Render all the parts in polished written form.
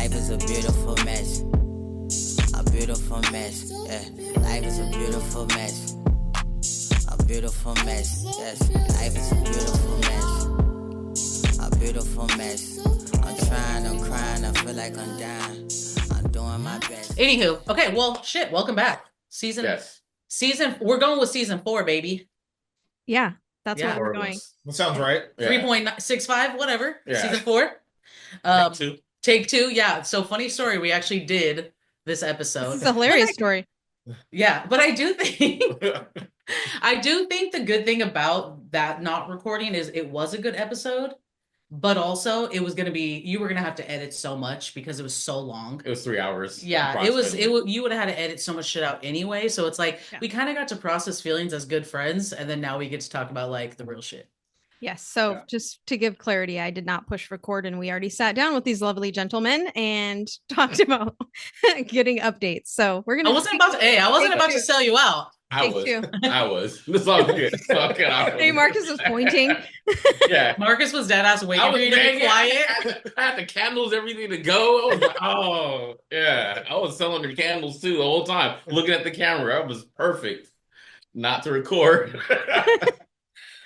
Life is a beautiful mess. A beautiful mess. Yeah. Life is a beautiful mess. A beautiful mess. Yes. Life is a beautiful mess. A beautiful mess. I'm trying, I'm crying, I feel like I'm dying. I'm doing my best. Anywho, okay, well, shit, welcome back. We're going with season 4, baby. Yeah, that's Yeah. what we're going. That sounds right. 3.65, whatever. Yeah. Season 4. Take two. Yeah. So funny story. We actually did this episode. This is a hilarious story. Yeah, but I do think the good thing about that not recording is it was a good episode, but also it was gonna be you were gonna have to edit so much because it was so long. It was 3 hours. Yeah, you would have had to edit so much shit out anyway. So it's like we kind of got to process feelings as good friends, and then now we get to talk about like the real shit. Yes. So just to give clarity, I did not push record, and we already sat down with these lovely gentlemen and talked about getting updates. So we're gonna. I wasn't about to sell you out. I was. This all good. Hey, Marcus was pointing. Yeah. Marcus was dead ass waiting for you to be quiet. I had the candles, everything to go. I was like, oh, yeah. I was selling the candles too the whole time, looking at the camera. I was perfect not to record.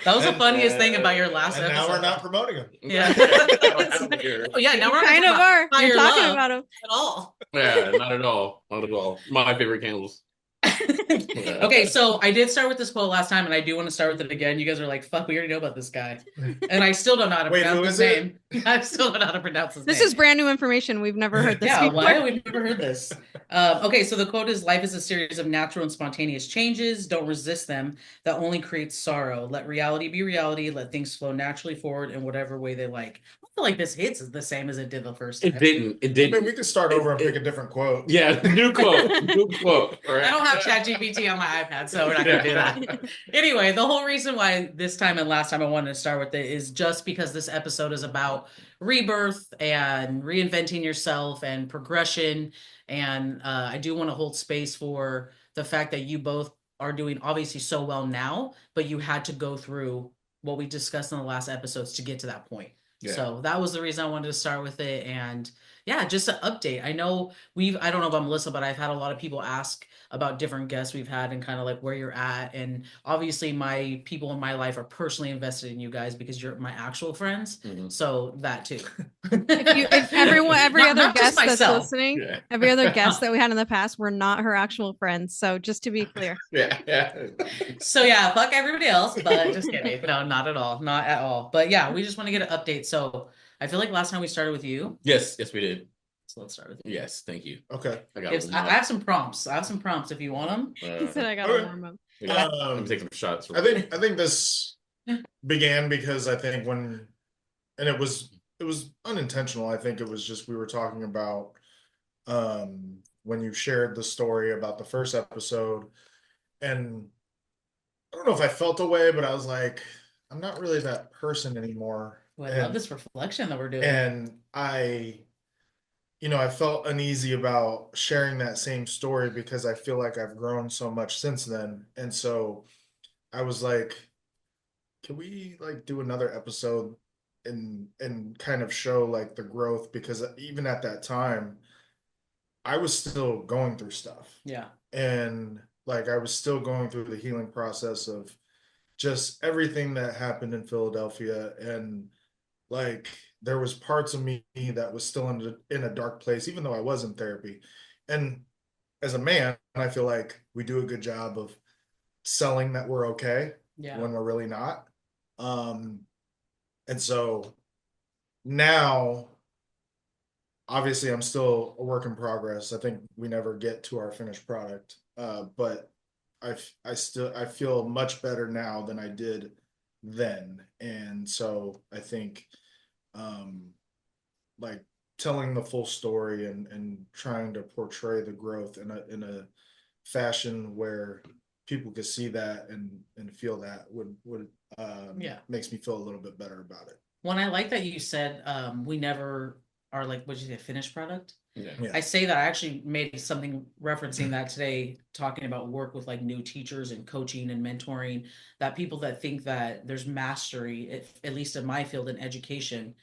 That was the funniest thing about your last episode. Now we're not promoting them. Yeah. Oh, yeah, now we're kind of are. You're talking about them at all. Yeah, not at all. Not at all. My favorite candles. Okay, so I did start with this quote last time, and I do want to start with it again. You guys are like, fuck, we already know about this guy. And I still don't know how to pronounce his name. I still don't know how to pronounce his name. This is brand new information. We've never heard this before. Why? We've never heard this. Okay, so the quote is, life is a series of natural and spontaneous changes. Don't resist them. That only creates sorrow. Let reality be reality. Let things flow naturally forward in whatever way they like. I feel like this hits the same as it did the first time. It didn't. I mean, we could start over and pick a different quote. Yeah, new quote. Right? I don't have ChatGPT on my iPad, so we're not going to do that. Anyway, the whole reason why this time and last time I wanted to start with it is just because this episode is about rebirth and reinventing yourself and progression. And I do want to hold space for the fact that you both are doing obviously so well now, but you had to go through what we discussed in the last episodes to get to that point. Yeah. So that was the reason I wanted to start with it. And yeah, just an update. I know I don't know about Melissa, but I've had a lot of people ask about different guests we've had and kind of like where you're at. And obviously my people in my life are personally invested in you guys because you're my actual friends. Mm-hmm. So that too. if every other guest that's listening, every other guest that we had in the past were not her actual friends. So just to be clear. Yeah. So yeah, fuck everybody else, but just kidding. No, not at all. Not at all. But yeah, we just want to get an update. So I feel like last time we started with you. Yes, we did. So let's start with you. Yes, thank you. Okay. I have some prompts. if you want them. He said I got a warm up. I'm taking shots. I think this began because I think and it was unintentional. I think it was just we were talking about when you shared the story about the first episode, and I don't know if I felt a way, but I was like, I'm not really that person anymore. Well, I love this reflection that we're doing. And I felt uneasy about sharing that same story because I feel like I've grown so much since then. And so I was like, can we like do another episode and kind of show like the growth? Because even at that time, I was still going through stuff. Yeah. And like I was still going through the healing process of just everything that happened in Philadelphia. And like there was parts of me that was still in a dark place, even though I was in therapy. And as a man, I feel like we do a good job of selling that we're okay when we're really not. And so now, obviously, I'm still a work in progress. I think we never get to our finished product, but I feel much better now than I did then. And so I think like telling the full story and trying to portray the growth in a fashion where people could see that and feel that would makes me feel a little bit better about it. When I like that you said we never are like, what did you say, finished product? Yeah. I say that I actually made something referencing that today, talking about work with like new teachers and coaching and mentoring, that people that think that there's mastery, at least in my field in education,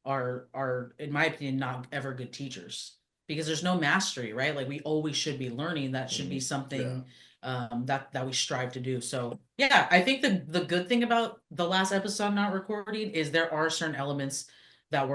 are in my opinion not ever good teachers because there's no mastery, right? Like we always should be learning. That should be something that we strive to do. So yeah, I think the good thing about the last episode not recording is there are certain elements that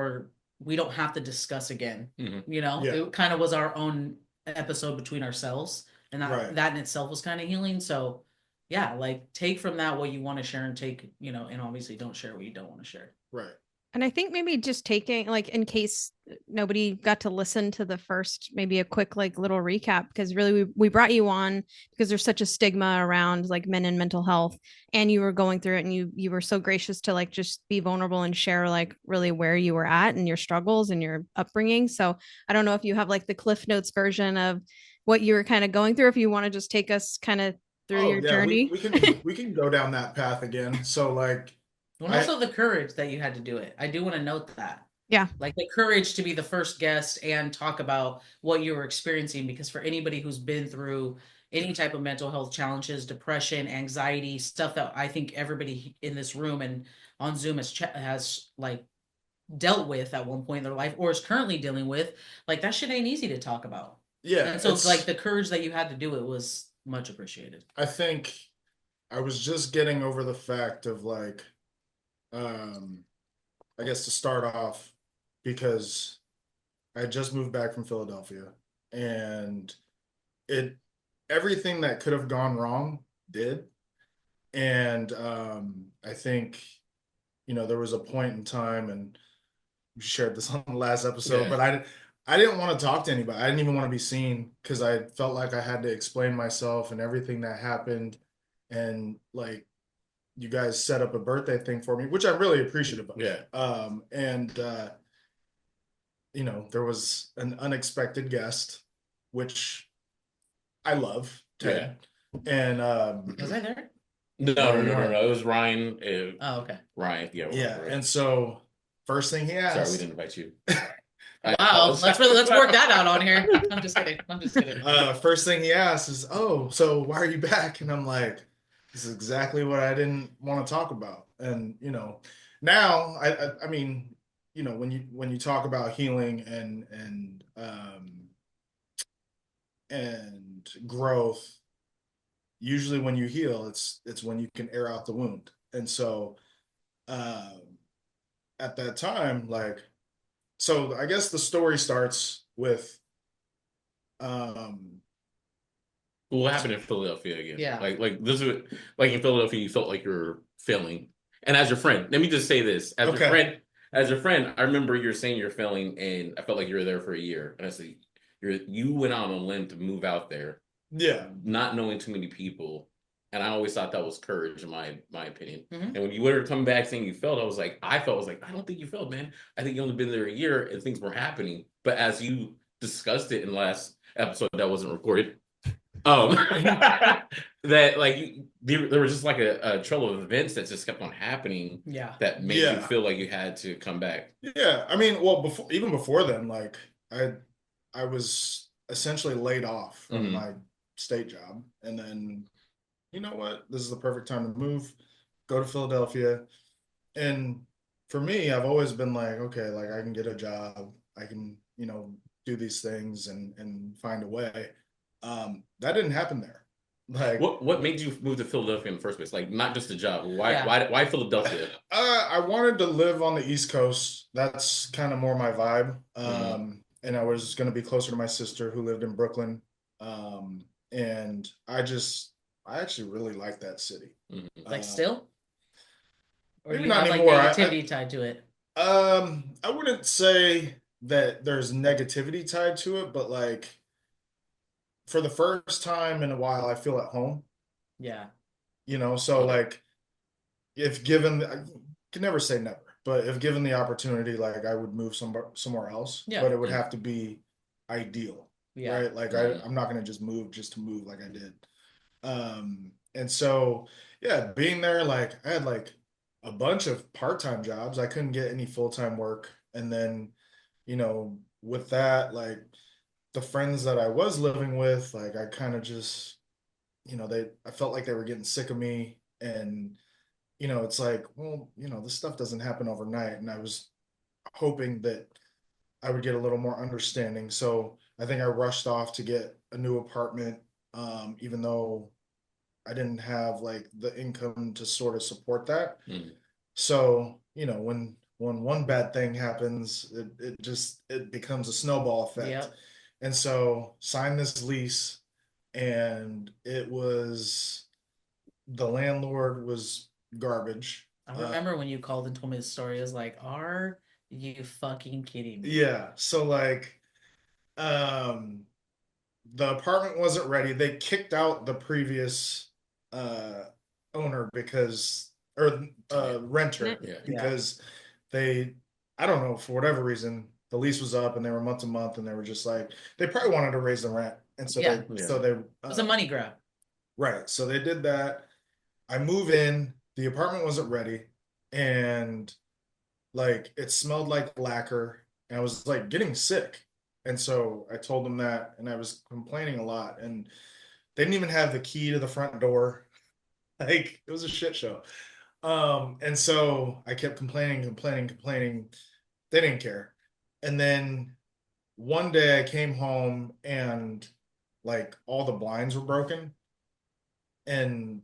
we don't have to discuss again. You know, Yeah. it kind of was our own episode between ourselves, and Right. that in itself was kind of healing. So yeah, like take from that what you want to share and take, you know, and obviously don't share what you don't want to share. Right. And I think maybe just taking, like, in case nobody got to listen to the first, maybe a quick, like, little recap, because really we brought you on because there's such a stigma around like men and mental health, and you were going through it, and you were so gracious to like just be vulnerable and share like really where you were at and your struggles and your upbringing. So I don't know if you have like the Cliff Notes version of what you were kind of going through, if you want to just take us kind of through your journey. We can go down that path again. So like, And also the courage that you had to do it. I do want to note that. Yeah. Like the courage to be the first guest and talk about what you were experiencing, because for anybody who's been through any type of mental health challenges, depression, anxiety, stuff that I think everybody in this room and on Zoom has like dealt with at one point in their life or is currently dealing with, like that shit ain't easy to talk about. yeah, And so it's like the courage that you had to do it was much appreciated. I think I was just getting over the fact of like, I guess to start off, because I had just moved back from Philadelphia, and it everything that could have gone wrong did. And I think, there was a point in time, and we shared this on the last episode, but I didn't want to talk to anybody. I didn't even want to be seen because I felt like I had to explain myself and everything that happened. And like, you guys set up a birthday thing for me, which I'm really appreciative of. Yeah. And there was an unexpected guest, which I love, Ted. And Was I there? No. It was Ryan. Oh, okay. Ryan. Yeah. Yeah. And so first thing he asked. Sorry, we didn't invite you. Wow, let's work that out on here. I'm just kidding. First thing he asked is, "Oh, so why are you back?" And I'm like, "This is exactly what I didn't want to talk about." And now I mean, when you talk about healing and growth, usually when you heal, it's when you can air out the wound. And so at that time, like, so I guess the story starts with what happened in Philadelphia again? Yeah. Like this is like in Philadelphia, you felt like you were failing. And as your friend, let me just say this: as your friend, I remember you were saying you're failing, and I felt like you were there for a year. And I said, you went out on a limb to move out there, not knowing too many people. And I always thought that was courage, in my opinion. And when you were coming back saying you failed, I don't think you failed, man. I think you only been there a year and things were happening. But as you discussed it in the last episode that wasn't recorded, that like there was just like a trail of events that just kept on happening. Yeah. That made you feel like you had to come back. Yeah, I mean, well, even before then, like I was essentially laid off from my state job, and then, you know what? This is the perfect time to move, go to Philadelphia. And for me, I've always been like, okay, like I can get a job, I can, do these things and find a way. That didn't happen there. Like, what made you move to Philadelphia in the first place? Like, not just a job. Why Philadelphia? I wanted to live on the East Coast. That's kind of more my vibe. And I was going to be closer to my sister who lived in Brooklyn. And I actually really like that city. Like still? Or maybe you not have anymore. like negativity tied to it? I wouldn't say that there's negativity tied to it, but like for the first time in a while, I feel at home. Yeah. So like if given, I can never say never, but if given the opportunity, like I would move somewhere else, but it would have to be ideal. Yeah. Right. Like I'm not going to just move just to move like I did. And so, yeah, being there, like I had like a bunch of part-time jobs. I couldn't get any full-time work. And then, with that, like the friends that I was living with, like I kind of just, I felt like they were getting sick of me. And, it's like, well, this stuff doesn't happen overnight. And I was hoping that I would get a little more understanding. So I think I rushed off to get a new apartment, even though I didn't have like the income to sort of support that. So, you know, when one bad thing happens, it becomes a snowball effect. Yep. And so signed this lease, and the landlord was garbage. I remember when you called and told me the story. I was like, "Are you fucking kidding me?" Yeah. So like, the apartment wasn't ready. They kicked out the previous uh owner renter Yeah. because they, I don't know, for whatever reason, the lease was up and they were month to month, and they were just like, they probably wanted to raise the rent. And so Yeah. they It was a money grab. right. So they did that. I move in, the apartment wasn't ready, and like it smelled like lacquer, and I was like getting sick. And so I told them that, and I was complaining a lot, and they didn't even have the key to the front door. Like it was a shit show. And so I kept complaining. They didn't care. And then one day I came home, and like all the blinds were broken, and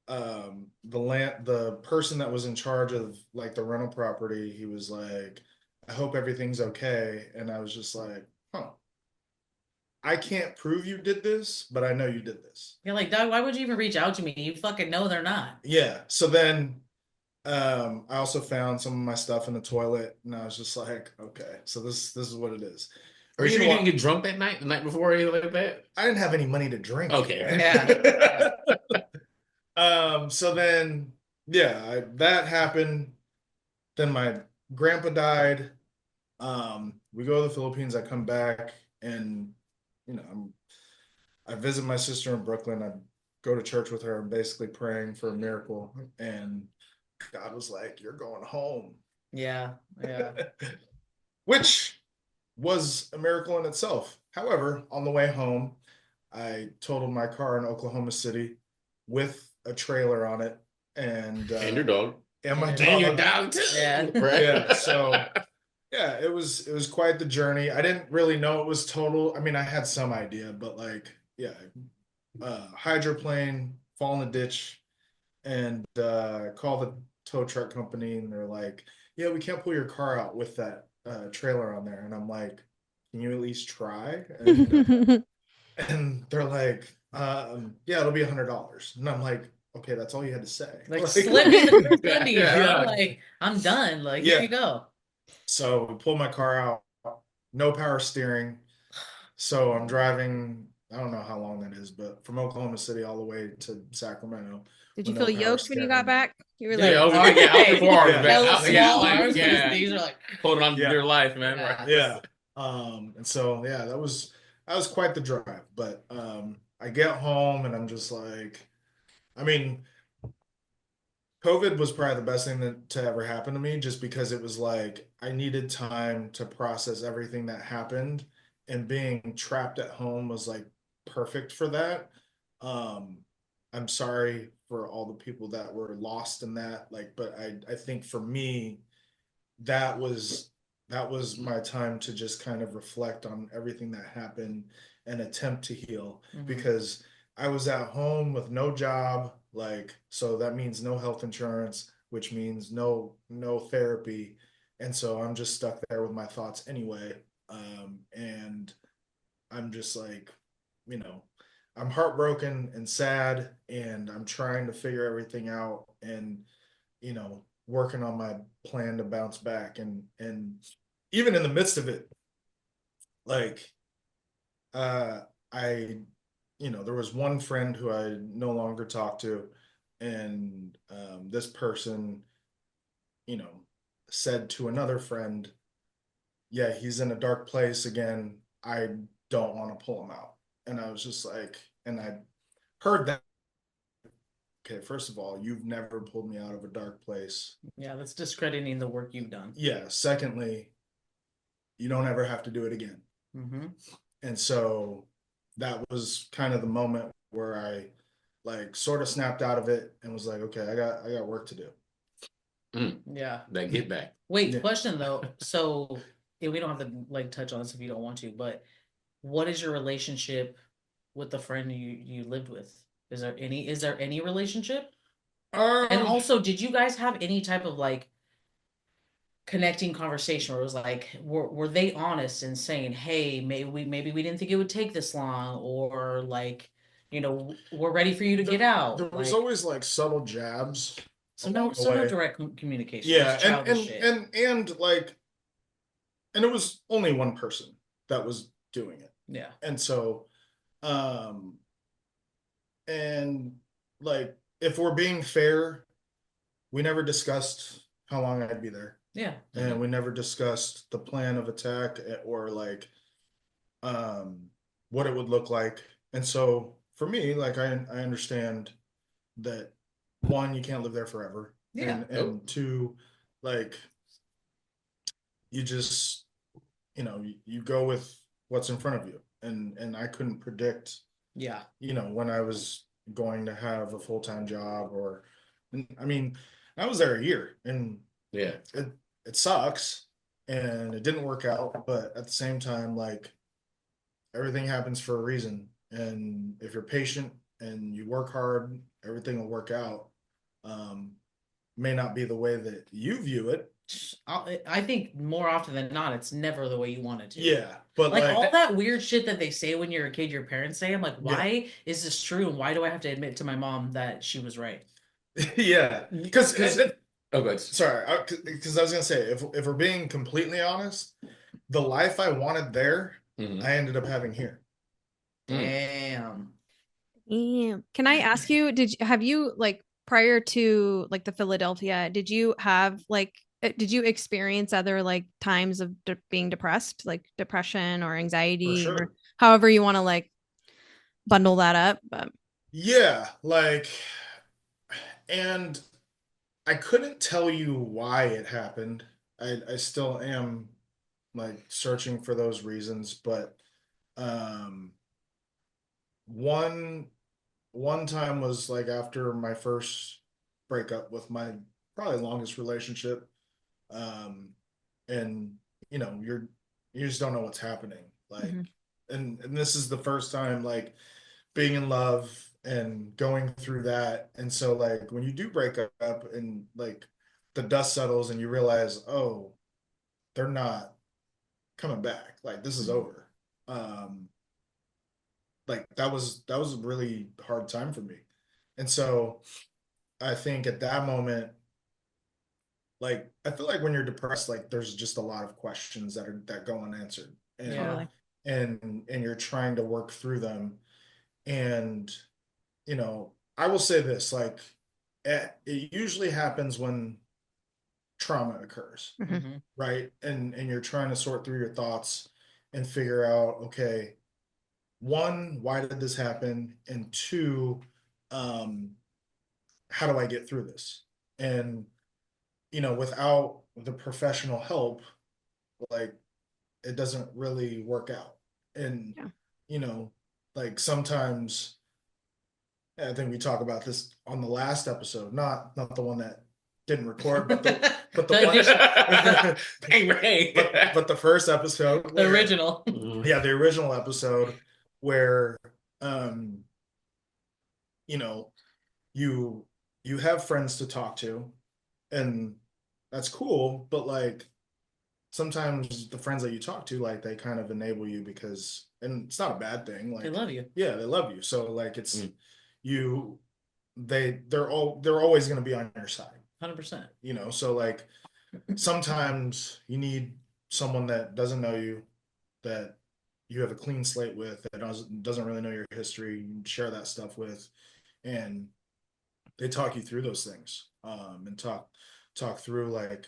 the person that was in charge of like the rental property, he was like, I hope everything's okay. And I was just like, huh, I can't prove you did this, but I know you did this. You're like, "Doug, why would you even reach out to me? You fucking know they're not." Yeah. So then I also found some of my stuff in the toilet, and I was just like, okay, so this is what it is. Or you didn't get drunk that night, the night before, or anything like that? I didn't have any money to drink. Okay. Yeah. So then, yeah, that happened. Then my grandpa died. We go to the Philippines. I come back, and you know, I visit my sister in Brooklyn. I go to church with her. I'm basically praying for a miracle, and God was like, "You're going home," Yeah. Yeah. which was a miracle in itself. However, on the way home, I totaled my car in Oklahoma City with a trailer on it, and your dog. and my And your dog. dog too. Yeah. Right? Yeah, so yeah, it was quite the journey. I didn't really know it was total. I mean, I had some idea, but like, yeah, hydroplane, fall in the ditch, and call the tow truck company, and they're like, yeah, we can't pull your car out with that trailer on there. And I'm like, can you at least try? And they're like, yeah, it'll be $100. And I'm like, okay, that's all you had to say. Like, slip me the candy, Yeah. bro. Like, I'm done. Like, here Yeah. you go. So we pull my car out, no power steering. So I'm driving, I don't know how long that is, but from Oklahoma City all the way to Sacramento. Did you with no feel power yoked when you got steering. back? You were Yeah, like, Yeah, arms- yeah, out hey, before arms, yeah. man. Those Out- small like, arms, yeah. these are like, Holding on to Yeah. your life, man. Yeah. Right. Yeah. And so yeah, that was quite the drive. But I get home, and I'm just like, I mean, COVID was probably the best thing to ever happen to me, just because it was like I needed time to process everything that happened, and being trapped at home was like perfect for that. Um, I'm sorry for all the people that were lost in that, like, but I think for me, that was my time to just kind of reflect on everything that happened and attempt to heal, Mhm. because I was at home with no job, like, so that means no health insurance, which means no therapy. And so I'm just stuck there with my thoughts anyway. And I'm just like, you know, I'm heartbroken and sad, and I'm trying to figure everything out, and working on my plan to bounce back. And even in the midst of it, like, uh I there was one friend who I no longer talk to, and this person said to another friend, yeah, he's in a dark place again, I don't want to pull him out. And I was just like, and I heard that, okay, first of all, you've never pulled me out of a dark place. Yeah, that's discrediting the work you've done. Yeah, secondly, you don't ever have to do it again. Mm-hmm. And so that was kind of the moment where I like sort of snapped out of it and was like, okay, I got work to do. Yeah. That get back. Wait, Yeah. question though. So we don't have to like touch on this if you don't want to, but what is your relationship with the friend you lived with? Is there any relationship? And also, did you guys have any type of like connecting conversation where it was like, were they honest in saying, hey, maybe we didn't think it would take this long, or like, we're ready for you to get out. There was Like, always like subtle jabs so along no, the so no way. direct communication. Yeah, Just childish shit. and like, and it was only one person that was doing it. Yeah. And so, and like, if we're being fair, we never discussed how long I'd be there. Yeah. And we never discussed the plan of attack or like what it would look like. And so for me, like I understand that one, you can't live there forever. Yeah. And two, like you just you go with what's in front of you. And I couldn't predict, Yeah. when I was going to have a full-time job I mean, I was there a year and Yeah. it sucks and it didn't work out, but at the same time, like everything happens for a reason. And if you're patient and you work hard, everything will work out. May not be the way that you view it. I think more often than not, it's never the way you want it to. Yeah, but like like all that weird shit that they say when you're a kid, your parents say, I'm like, why is this true? And why do I have to admit to my mom that she was right? yeah, because Oh, good. sorry, because I was gonna say if we're being completely honest, the life I wanted there, I ended up having here. Damn. Can I ask you, have you like prior to like the Philadelphia, did you have like did you experience other like times of being depressed, like depression or anxiety For sure. or however you want to like bundle that up? But Yeah, like, and I couldn't tell you why it happened. I still am like searching for those reasons, but um one one time was like after my first breakup with my probably longest relationship. Um and you just don't know what's happening. Like and this is the first time like being in love and going through that. And so like when you do break up and like the dust settles and you realize, oh, they're not coming back. Like this is over. Like that was a really hard time for me. And so I think at that moment, like I feel like when you're depressed, like there's just a lot of questions that go unanswered. And Yeah. and you're trying to work through them. And I will say this, like it usually happens when trauma occurs, right? And you're trying to sort through your thoughts and figure out, okay, one, why did this happen? And two, how do I get through this? And without the professional help, like it doesn't really work out. And like sometimes I think we talk about this on the last episode, not the one that didn't record, but the one, Bang, bang. but the first episode, The original. yeah, the original episode where um you know you have friends to talk to, and that's cool, but like sometimes the friends that you talk to, like they kind of enable you because, and it's not a bad thing, like They love you. yeah, they love you, so like it's you they're always going to be on your side 100%. so like sometimes you need someone that doesn't know you, that you have a clean slate with, that doesn't really know your history, you share that stuff with, and they talk you through those things, and talk through like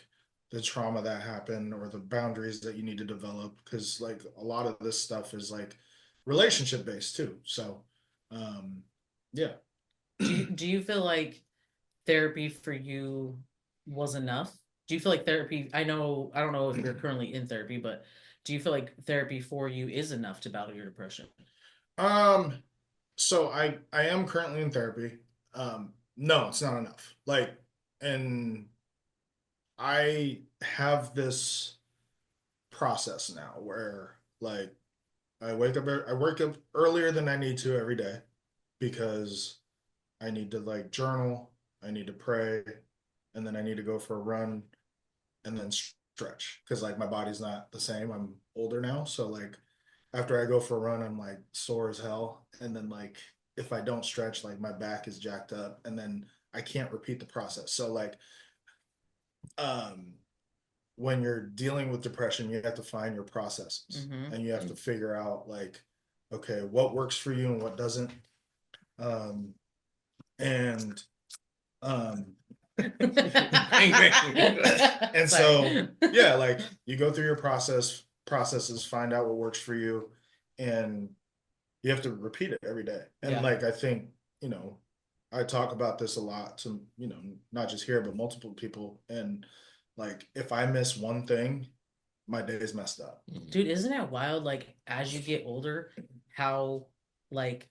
the trauma that happened or the boundaries that you need to develop, because like a lot of this stuff is like relationship based too, so yeah. Do you feel like therapy for you was enough? Do you feel like therapy, I don't know if you're currently in therapy, but do you feel like therapy for you is enough to battle your depression? So I am currently in therapy. No, it's not enough. Like, and I have this process now where like I work up earlier than I need to every day because I need to like journal, I need to pray, and then I need to go for a run and then stretch because like my body's not the same. I'm older now, so like after I go for a run, I'm like sore as hell, and then like if I don't stretch, like my back is jacked up, and then I can't repeat the process. So like um when you're dealing with depression, you have to find your processes and you have to figure out like, okay, what works for you and what doesn't. Um, and um, and so yeah, like you go through your processes, find out what works for you, and you have to repeat it every day. And like I think, you know, I talk about this a lot to, you know, not just here, but multiple people. And like if I miss one thing, my day is messed up. Dude, isn't it wild? Like as you get older, how like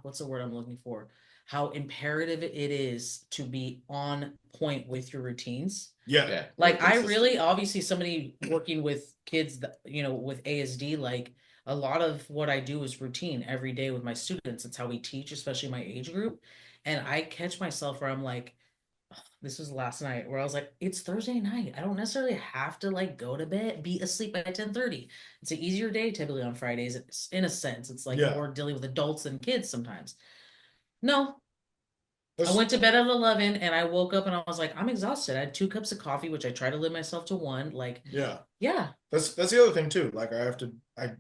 what's the word I'm looking for? How imperative it is to be on point with your routines. Yeah. Like I really, obviously somebody working with kids that, you know, with ASD, like a lot of what I do is routine every day with my students. It's how we teach, especially my age group. And I catch myself where I'm like, this was last night where I was like, it's Thursday night. I don't necessarily have to like go to bed, be asleep by 10:30. It's an easier day typically on Fridays. It's, in a sense, it's like more dealing with adults than kids sometimes. No. I went to bed at 11 and I woke up and I was like, I'm exhausted. I had 2 cups of coffee, which I try to limit myself to 1. Like, yeah. That's the other thing too. Like I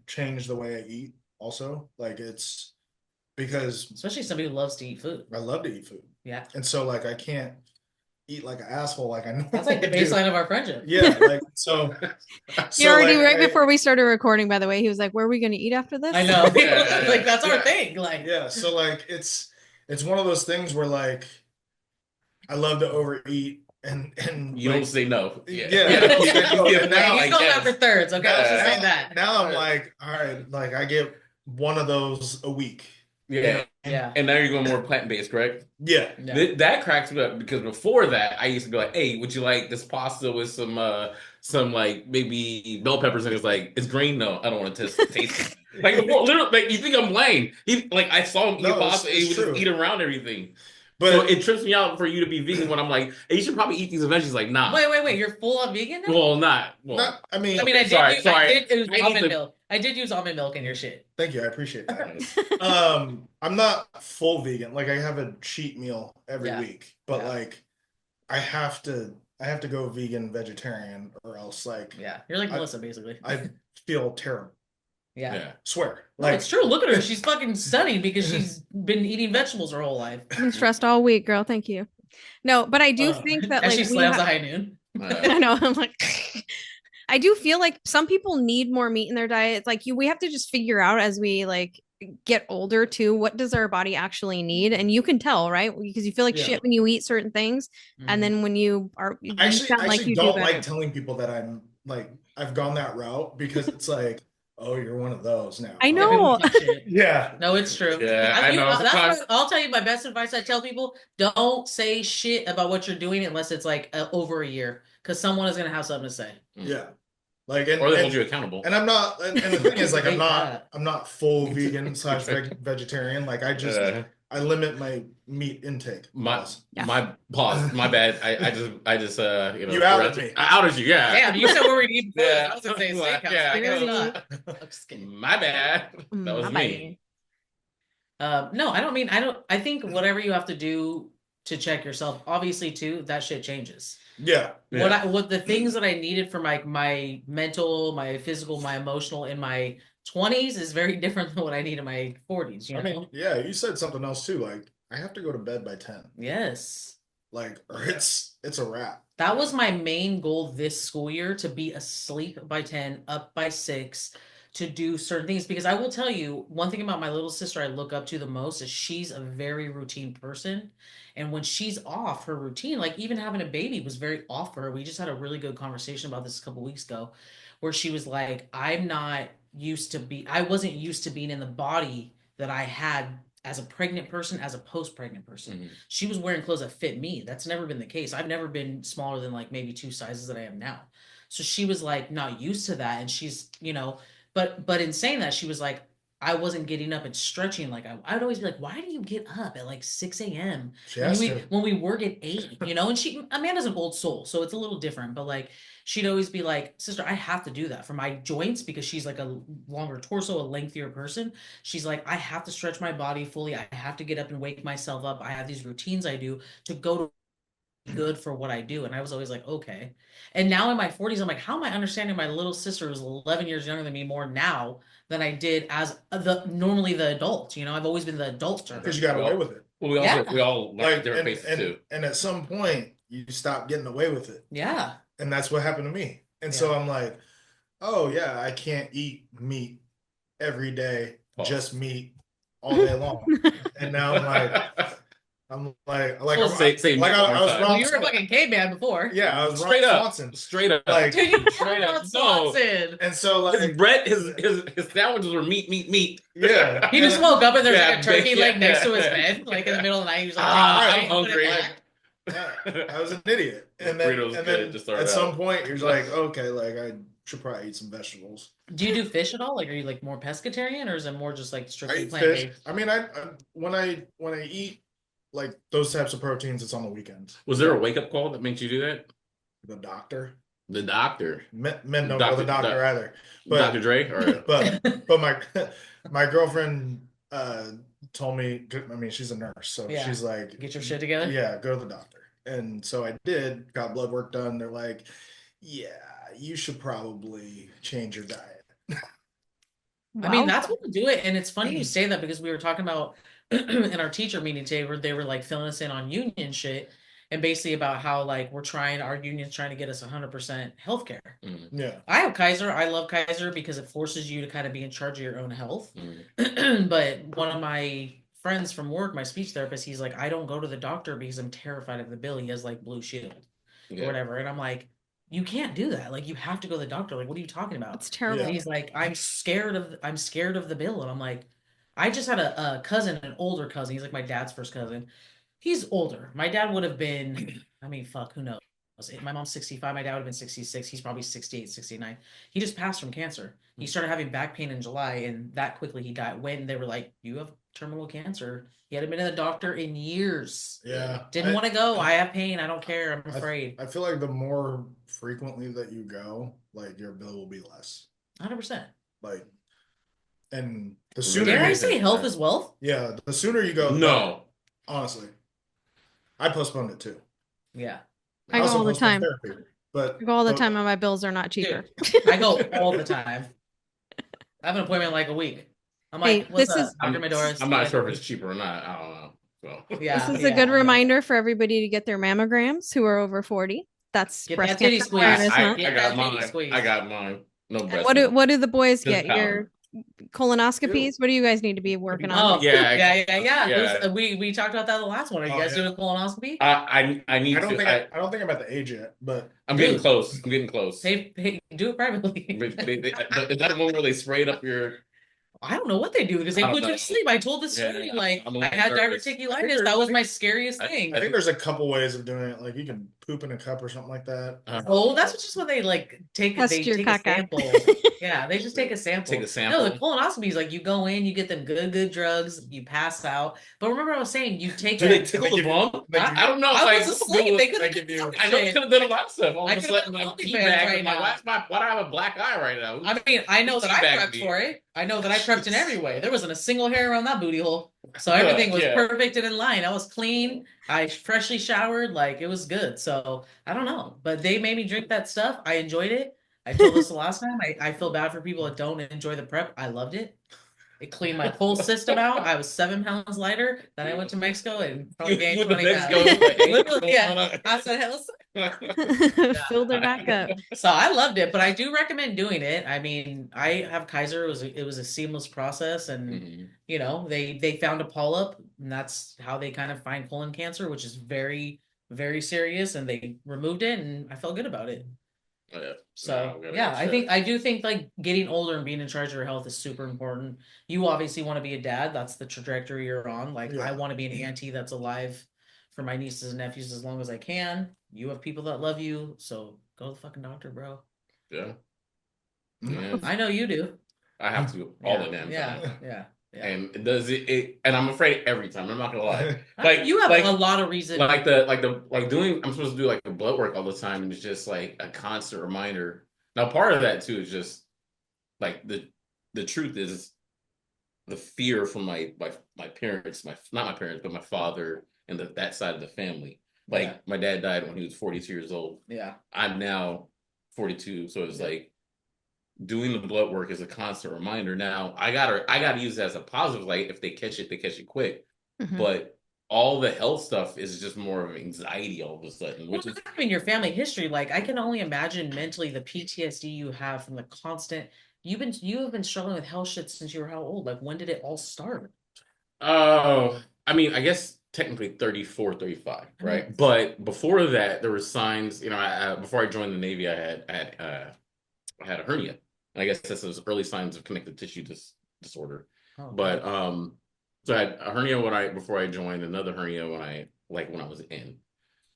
change the way I eat also. Like it's because especially somebody who loves to eat food. I love to eat food. Yeah. And so like I can't eat like an asshole like I know. That's like the baseline of our friendship. Yeah, like so. You already like, right before we started recording, by the way, he was like, "Where are we going to eat after this?" I know, like that's our thing. Like, yeah, so like it's one of those things where like I love to overeat and you like, don't say no. Yeah, now he's going after thirds. Okay, let's just say that. Now I'm like, all right, like I get one of those a week. Yeah. And now you're going more plant-based, correct? Yeah. That cracks me up because before that, I used to be like, hey, would you like this pasta with some like maybe bell peppers? And it's like, it's green? No, I don't want to taste it. Like, before, literally, like, you think I'm lame. Like, I saw him eat pasta and he would just eat around everything. But so it trips me out for you to be vegan when I'm like, hey, you should probably eat these veggies. Like, nah. Wait, you're full on vegan now? Well, not. I mean, I did use almond milk. I did use almond milk in your shit. Thank you, I appreciate that. I'm not full vegan. Like I have a cheat meal every week, but like I have to go vegan vegetarian or else like you're like Melissa basically. I feel terrible. Yeah. Swear. Like it's true. Look at her. She's fucking stunning because she's been eating vegetables her whole life. I've been stressed all week, girl. Thank you. No, but I do think that like she slams a high noon. I know. I'm like I do feel like some people need more meat in their diet. It's like we have to just figure out as we like get older too, what does our body actually need? And you can tell, right? Because you feel like shit when you eat certain things. And then when you are, I actually don't like telling people that I'm like, I've gone that route because it's like, oh, you're one of those now. I know. Yeah. No, it's true. Yeah, I know. I'll tell you my best advice I tell people, don't say shit about what you're doing unless it's like over a year. Because someone is going to have something to say. Yeah. Like, or they hold you accountable. And I'm not, and the thing is like, I'm not full vegan / vegetarian. Like I just, I limit my meat intake. My bad. I just you know. You outed me. I outed you. Yeah. Damn, you said we were eating food. I was gonna say steakhouse. I'm just kidding. My bad. That was me. No, I think whatever you have to do to check yourself, obviously too, that shit changes. Yeah. What the things that I needed for my mental, my physical, my emotional in my 20s is very different than what I need in my 40s. You know? mean, yeah, you said something else too. Like I have to go to bed by 10. Yes. Like, or it's a wrap. That was my main goal this school year, to be asleep by 10, up by 6, to do certain things. Because I will tell you, one thing about my little sister I look up to the most is she's a very routine person. And when she's off her routine, like even having a baby was very off for her. We just had a really good conversation about this a couple weeks ago, where she was like, I wasn't used to being in the body that I had as a pregnant person, as a post-pregnant person. Mhm. She was wearing clothes that fit me. That's never been the case. I've never been smaller than like maybe 2 sizes that I am now. So she was like not used to that. And she's, but in saying that, she was like, I wasn't getting up and stretching like I would always be like, why do you get up at like 6 a.m. She has to. when we work at 8, and Amanda's an old soul, so it's a little different, but like she'd always be like, sister, I have to do that for my joints because she's like a longer torso, a lengthier person. She's like, I have to stretch my body fully. I have to get up and wake myself up. I have these routines I do to go to good for what I do. And I was always like, okay. And now in my 40s, I'm like, how am I understanding my little sister who's 11 years younger than me more now than I did as normally the adult? I've always been the adult to her. Because you got away with it. Well, we all like different faces too. And at some point, you stop getting away with it. Yeah. And that's what happened to me. And so I'm like, oh yeah, I can't eat meat every day, just meat all day long. And now I'm like, I was Well, you were a fucking caveman before. Yeah, I was straight up, Swanson. straight up, like dude, you straight up. Swanson. And so like his bread, his sandwiches were meat. Yeah, he just woke up and there's like a turkey leg next to his bed, like in the middle of the night. He was like, I'm hungry. I was an idiot. And then at some point, you're like, okay, like I should probably eat some vegetables. Do you do fish at all? Like, are you like more pescatarian, or is it more just like strictly plant-based? I mean, I when I eat like those types of proteins, it's on the weekends. Was there a wake up call that makes you do that? The doctor. The doctor. Men don't know the doctor either. But, Dr. Dre. Or... but my girlfriend told me. I mean, she's a nurse, so she's like, get your shit together. Yeah, go to the doctor. And so I did. Got blood work done. They're like, yeah, you should probably change your diet. I mean, that's what we do it. And it's funny you say that because we were talking about in our teacher meeting today where they were like filling us in on union shit and basically about how like our union's trying to get us 100% healthcare. Mm-hmm. Yeah. I have Kaiser. I love Kaiser because it forces you to kind of be in charge of your own health. Mm-hmm. But one of my friends from work, my speech therapist, he's like, I don't go to the doctor because I'm terrified of the bill. He has like Blue Shield or whatever. And I'm like, you can't do that. Like, you have to go to the doctor. Like, what are you talking about? It's terrible. And he's like, I'm scared of the bill. And I'm like, I just had a cousin, an older cousin. He's like my dad's first cousin. He's older. My dad would have been, I mean, fuck, who knows? My mom's 65. My dad would have been 66. He's probably 68, 69. He just passed from cancer. He started having back pain in July, and that quickly he died when they were like, you have terminal cancer. He hadn't been to the doctor in years. Yeah. Didn't want to go. I have pain. I don't care. I'm afraid. I feel like the more frequently that you go, like your bill will be less. 100%. Like, and the sooner. Dare I say health is wealth? Yeah. The sooner you go. No. Honestly. I postponed it too. Yeah. I go all the time. Therapy, but I go all the time and my bills are not cheaper. Dude, I go all the time. I have an appointment in like a week. I'm like, what's up? I'm not sure if it's cheaper or not. I don't know. So. Yeah, this is a good reminder for everybody to get their mammograms who are over 40. That's breast cancer awareness month. I got mine. No breast. What do the boys get? Your colonoscopies? What do you guys need to be working on? Oh yeah. We talked about that the last one. Are you guys doing a colonoscopy? I need to. I don't think I'm at the age yet, but I'm getting close. Hey, do it privately. Is that the one where they sprayed up your? I don't know what they do because they put you to sleep. I told this story. Like, I had diverticulitis. That was my scariest thing. I think there's a couple ways of doing it. Like, you can poop in a cup or something like that. Oh, that's just when they like take a sample. Yeah, they just take a sample. No, the colonoscopy is like you go in, you get them good drugs, you pass out. But remember, I was saying you take. Do they tickle the bum? I don't know. I was asleep. They could give you. I know you could have done a lot of stuff. All of a sudden, I'm right now. Why do I have a black eye right now? I mean, I know that I prepped for it. I know that I prepped in every way. There wasn't a single hair around that booty hole. So everything was perfect and in line. I was clean. I freshly showered. Like, it was good. So I don't know. But they made me drink that stuff. I enjoyed it. I told this the last time. I feel bad for people that don't enjoy the prep. I loved it. It cleaned my whole system out. I was 7 pounds lighter. Then I went to Mexico and probably gained 20 pounds. Yeah. I said, hell. Filled her back up. So I loved it, but I do recommend doing it. I mean, I have Kaiser. It was a seamless process, and you know, they found a polyp, and that's how they kind of find colon cancer, which is very, very serious. And they removed it, and I felt good about it. Yeah. So No, yeah, I do think like getting older and being in charge of your health is super important. You obviously want to be a dad. That's the trajectory you're on. Like I want to be an auntie that's alive for my nieces and nephews as long as I can. You have people that love you, so go to the fucking doctor, bro. Yeah. Yeah. I know you do. I have to all the damn time. Yeah. And it does it, and I'm afraid every time. I'm not gonna lie. Like you have a lot of reason. Like doing. I'm supposed to do like the blood work all the time, and it's just like a constant reminder. Now, part of that too is just like the truth is the fear from my parents, not my parents, but my father and that side of the family. Like my dad died when he was 42 years old. Yeah, I'm now 42, so it's like doing the blood work is a constant reminder. Now I gotta use it as a positive light. If they catch it, they catch it quick. But all the health stuff is just more of anxiety all of a sudden, which is in your family history. Like I can only imagine mentally the PTSD you have from the constant. You have been struggling with health shit since you were how old? Like when did it all start? oh, I mean, I guess technically 34, 35, right? But before that, there were signs. You know, before I joined the Navy, I had a hernia. And I guess that's those early signs of connective tissue disorder. Oh, but so I had a hernia before I joined, another hernia when I was in.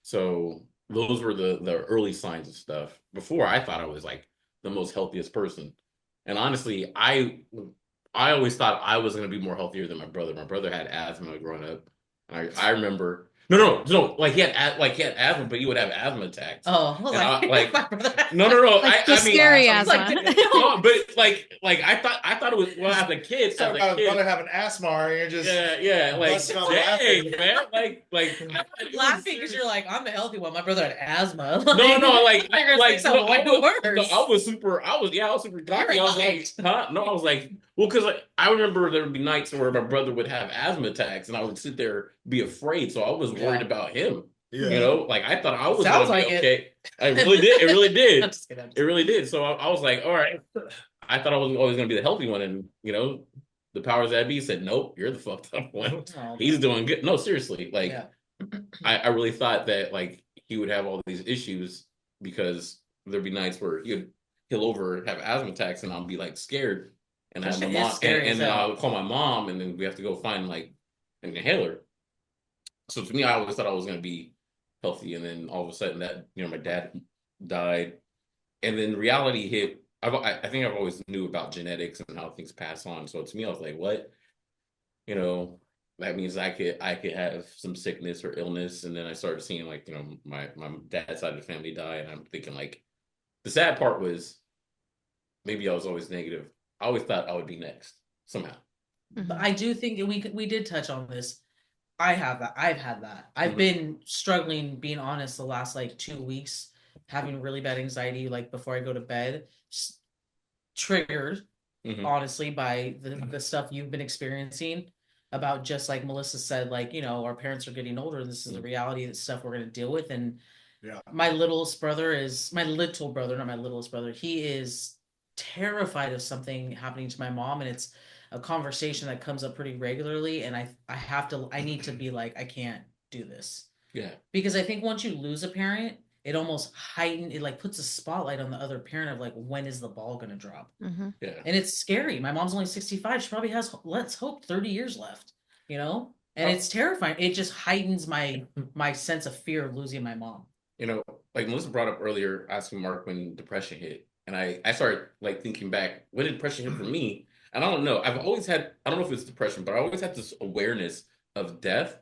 So those were the early signs of stuff. Before I thought I was like the most healthiest person, and honestly, I always thought I was going to be more healthier than my brother. My brother had asthma growing up. I remember. No. Like he had asthma, but he would have asthma attacks. Oh, no. Like the scary asthma. No, but like I thought it was as a kid. So I was gonna have an asthma, and you're just dang, man, like laughing because you're like I'm the healthy one. My brother had asthma. No, worse. I was super cocky. I was like, huh? No, I was like, well, because I remember there would be nights where my brother would have asthma attacks, and I would sit there be afraid. So I was worried about him. Yeah. You know, like I thought I was Sounds gonna be like okay. I really did. It really did. I'm just kidding. It really did. So I was like, all right. I thought I was always gonna be the healthy one, and the powers that be said, nope, you're the fucked up one. He's doing good. No, seriously, like I really thought that like he would have all these issues because there'd be nights where he'll have asthma attacks, and I'll be like scared, and have my mom, and then I'll call my mom, and then we have to go find like an inhaler. So to me, I always thought I was going to be healthy, and then all of a sudden that my dad died, and then reality hit. I think I've always knew about genetics and how things pass on. So to me, I was like, what? That means I could have some sickness or illness, and then I started seeing like my dad's side of the family die, and I'm thinking like the sad part was maybe I was always negative. I always thought I would be next somehow. But I do think we did touch on this. I have that. I've had that. I've been struggling, being honest, the last like 2 weeks, having really bad anxiety, like before I go to bed, triggered, honestly, by the stuff you've been experiencing about just like Melissa said, like, our parents are getting older. And this is the reality of the stuff we're going to deal with. And my littlest brother, not my littlest brother. He is terrified of something happening to my mom. And it's a conversation that comes up pretty regularly, and I need to be like, I can't do this. Yeah. Because I think once you lose a parent, it almost it like puts a spotlight on the other parent of like, when is the ball going to drop? Yeah. And it's scary. My mom's only 65. She probably has, let's hope, 30 years left, and it's terrifying. It just heightens my sense of fear of losing my mom. Like Melissa brought up earlier, asking Mark when depression hit. And I started like thinking back, when did depression hit for me? And I don't know. I've always had, I don't know if it's depression, but I always had this awareness of death.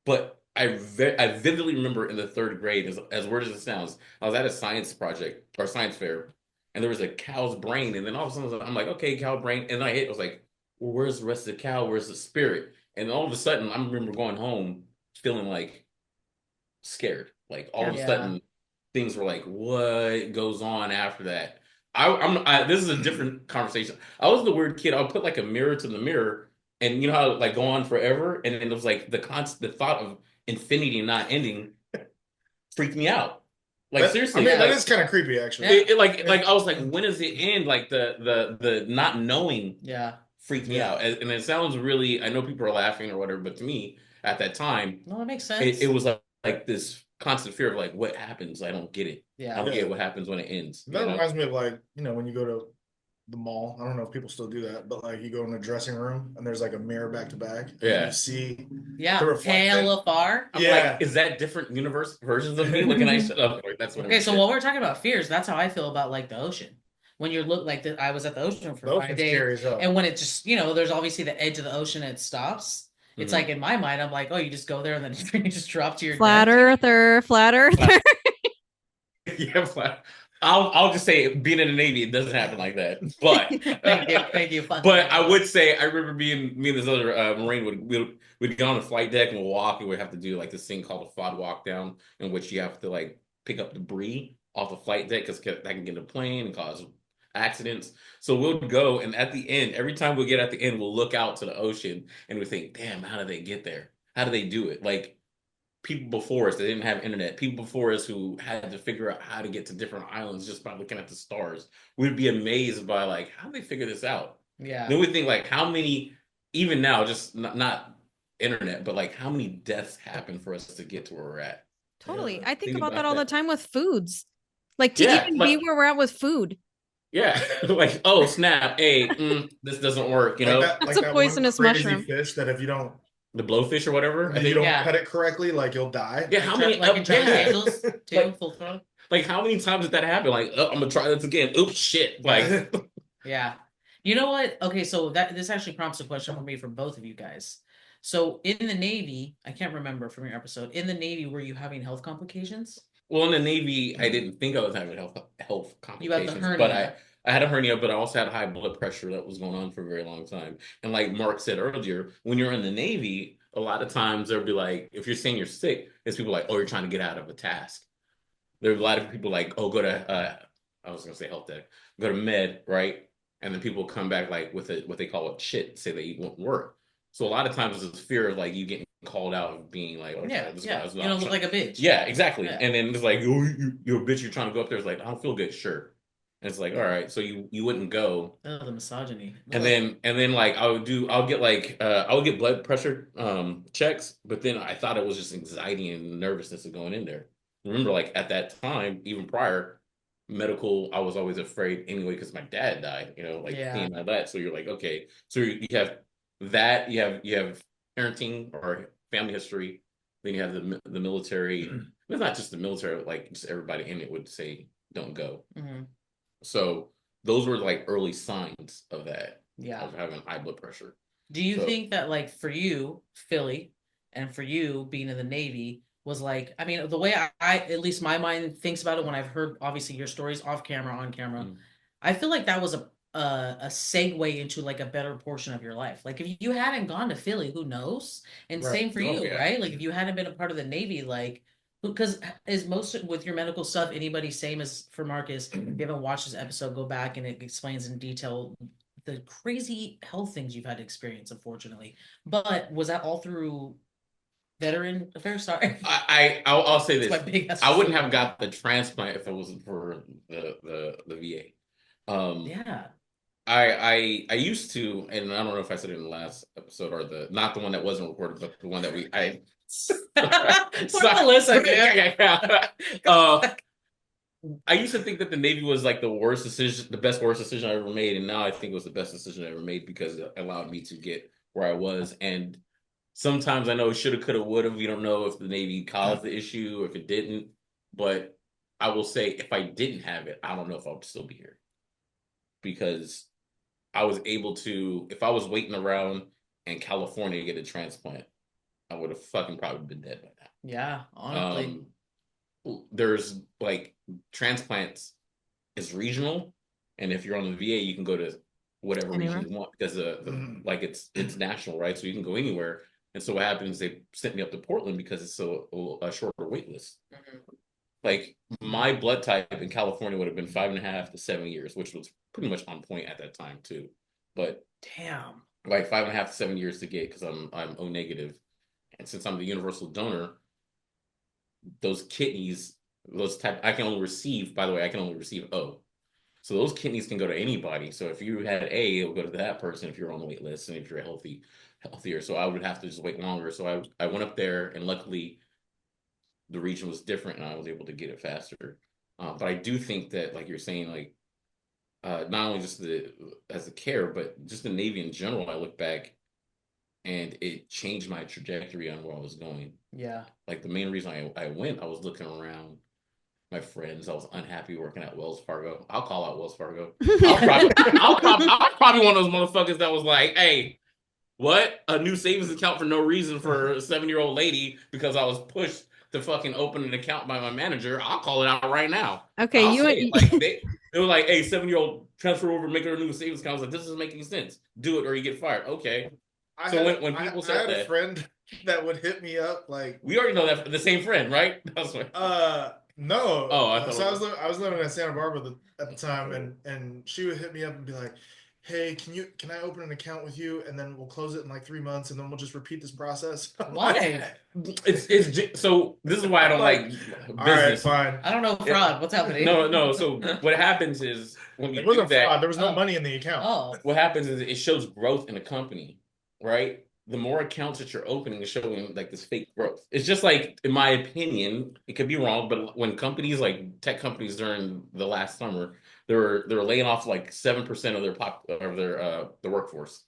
But I vividly remember in the third grade, as weird as it sounds, I was at a science project or science fair, and there was a cow's brain. And then all of a sudden, I'm like, okay, cow brain. And I was like, well, where's the rest of the cow? Where's the spirit? And all of a sudden, I remember going home feeling like scared. Like all of a sudden, things were like, what goes on after that? This is a different conversation. I was the weird kid. I would put like a mirror to the mirror, and how it like go on forever, and then it was like the thought of infinity not ending freaked me out. Like seriously, that is kind of creepy, actually. I was like, when does it end? Like the not knowing, freaked me out. And it sounds really. I know people are laughing or whatever, but to me at that time, no, it makes sense. It was like like this constant fear of like what happens. I don't get it. I Yeah. don't Yeah. get what happens when it ends. That you know? reminds me of like, when you go to the mall, I don't know if people still do that, but like you go in the dressing room and there's like a mirror back to back. And Yeah. you see Yeah. the reflection. Pale afar. I'm Yeah. like, is that different universe versions of me looking nice? Oh, that's what Okay, so while we're talking about fears, that's how I feel about like the ocean. When you're I was at the ocean for The 5 ocean's days, scary as hell. and when it just there's obviously the edge of the ocean, it stops. It's Mhm. like in my mind, I'm like, oh, you just go there and then you just drop to your Flat death. earther, flat earther. Yeah, flat. I'll just say being in the Navy, it doesn't happen like that. But Thank you. But I would say I remember me and this other Marine would get on the flight deck and we'll walk and we'd have to do like this thing called a FOD walk down, in which you have to like pick up debris off the flight deck because that can get in a plane and cause accidents. So we'll go, and at the end, every time we get at the end, we'll look out to the ocean and we think, damn, how did they get there? How do they do it? Like people before us that didn't have internet, people before us who had to figure out how to get to different islands just by looking at the stars. We'd be amazed by like how they figure this out. Yeah. Then we think like how many, even now, just not internet, but like how many deaths happen for us to get to where we're at. Totally. Yeah. I think Think about about that all the that. time with foods. Like to Yeah, even like- be where we're at with food. Yeah, like oh snap, hey, this doesn't work. You know, That's a poisonous one crazy mushroom. fish that if you don't the blowfish or whatever. I you think. don't Yeah. cut it correctly, like you'll die. Yeah, how many? like in Charlie's yeah. Angels too, Like- full throttle. Like how many times did that happen? Like oh, I'm gonna try this again. Oops, shit. Like Yeah. You know what? Okay, so this actually prompts a question for me from both of you guys. So in the Navy, I can't remember from your episode. In the Navy, were you having health complications? well, in the Navy, I didn't think I was having health You had the complications, hernia. but I had a hernia, but I also had high blood pressure that was going on for a very long time. And like Mark said earlier, when you're in the Navy, a lot of times there'll be like, if you're saying you're sick, it's people like, oh, you're trying to get out of a task. There's a lot of people like, oh, go to, I was gonna say health deck, go to med, right? And then people come back like with what they call a shit, say that you won't work. So a lot of times it's this fear of like you getting called out of being like, oh, Yeah, this yeah. guy's You not don't look like a bitch. yeah, exactly. Yeah. And then it's like, oh, you're a bitch. You're trying to go up there. It's like, I don't feel good. Sure. And it's like, all right. So you wouldn't go. Oh, the misogyny. And then like I would get blood pressure checks, but then I thought it was just anxiety and nervousness of going in there. Remember, like at that time, even prior medical, I was always afraid anyway because my dad died. Like Yeah. thing like that. So you're like, okay, so you have that. You have parenting or family history. Then you have the military. It's not just the military, like just everybody in it would say, don't go. Mhm. So those were like early signs of that, Yeah. of having high blood pressure. Do you So- think that like for you, Philly, and for you being in the Navy was like, I mean, the way I at least my mind thinks about it when I've heard obviously your stories off camera, on camera, Mm. I feel like that was a segue into like a better portion of your life. Like if you hadn't gone to Philly, who knows? And Right. same for Oh, you, yeah. right? Like if you hadn't been a part of the Navy, like because is most with your medical stuff anybody same as for Marcus, if you haven't watched this episode, go back and it explains in detail the crazy health things you've had to experience, unfortunately. But was that all through veteran affairs? Sorry. I'll say It's my this. big ass I wouldn't have got the transplant if it wasn't for the VA. Yeah. I used to, and I don't know if I said it in the last episode or not the one that wasn't recorded, but the one that Poor Melissa, dude. I used to think that the Navy was like the worst decision I ever made, and now I think it was the best decision I ever made because it allowed me to get where I was. And sometimes I know shoulda, coulda, woulda. We don't know if the Navy caused the issue, if it didn't. But I will say, if I didn't have it, I don't know if I would still be here because I was able to. If I was waiting around in California to get a transplant, I would have fucking probably been dead by now. Yeah, honestly. There's like transplants is regional, and if you're on the VA, you can go to whatever Anywhere. region you want because like it's national, right? So you can go anywhere. And so what happens? They sent me up to Portland because it's a shorter wait list. Mhm. Like my blood type in California would have been 5.5 to 7 years, which was pretty much on point at that time too. But Damn. like 5.5 to 7 years to get because I'm O negative, and since I'm the universal donor, those kidneys, I can only receive. By the way, I can only receive O. So those kidneys can go to anybody. So if you had A, it would go to that person if you're on the wait list and if you're healthier. So I would have to just wait longer. So I went up there, and luckily the region was different and I was able to get it faster. But I do think that, like you're saying, like not only just as a care, but just the Navy in general, I look back and it changed my trajectory on where I was going. Yeah. Like the main reason I went, I was looking around my friends. I was unhappy working at Wells Fargo. I'll call out Wells Fargo. I was probably one of those motherfuckers that was like, hey, what? A new savings account for no reason for a 7-year-old lady because I was pushed to fucking open an account by my manager. I'll call it out right now. Okay, They were like, hey, 7-year-old, transfer over, make her a new savings account. I was like, this isn't making sense. Do it or you get fired. Okay. I When people said I had a friend that would hit me up like, we already know that the same friend, right? That's what. No. Oh, I thought so I was living in Santa Barbara at the time, and she would hit me up and be like, hey, can I open an account with you, and then we'll close it in like 3 months, and then we'll just repeat this process. Why? It's so this is why I don't like business. All right, fine. I don't know fraud. What's happening? No. So what happens is when you It do wasn't that, fraud. There was no money in the account. Oh. what happens is it shows growth in a company, right? The more accounts that you're opening is showing like this fake growth. It's just like, in my opinion, it could be wrong, but when companies like tech companies during the last summer, they're laying off like 7% of their workforce.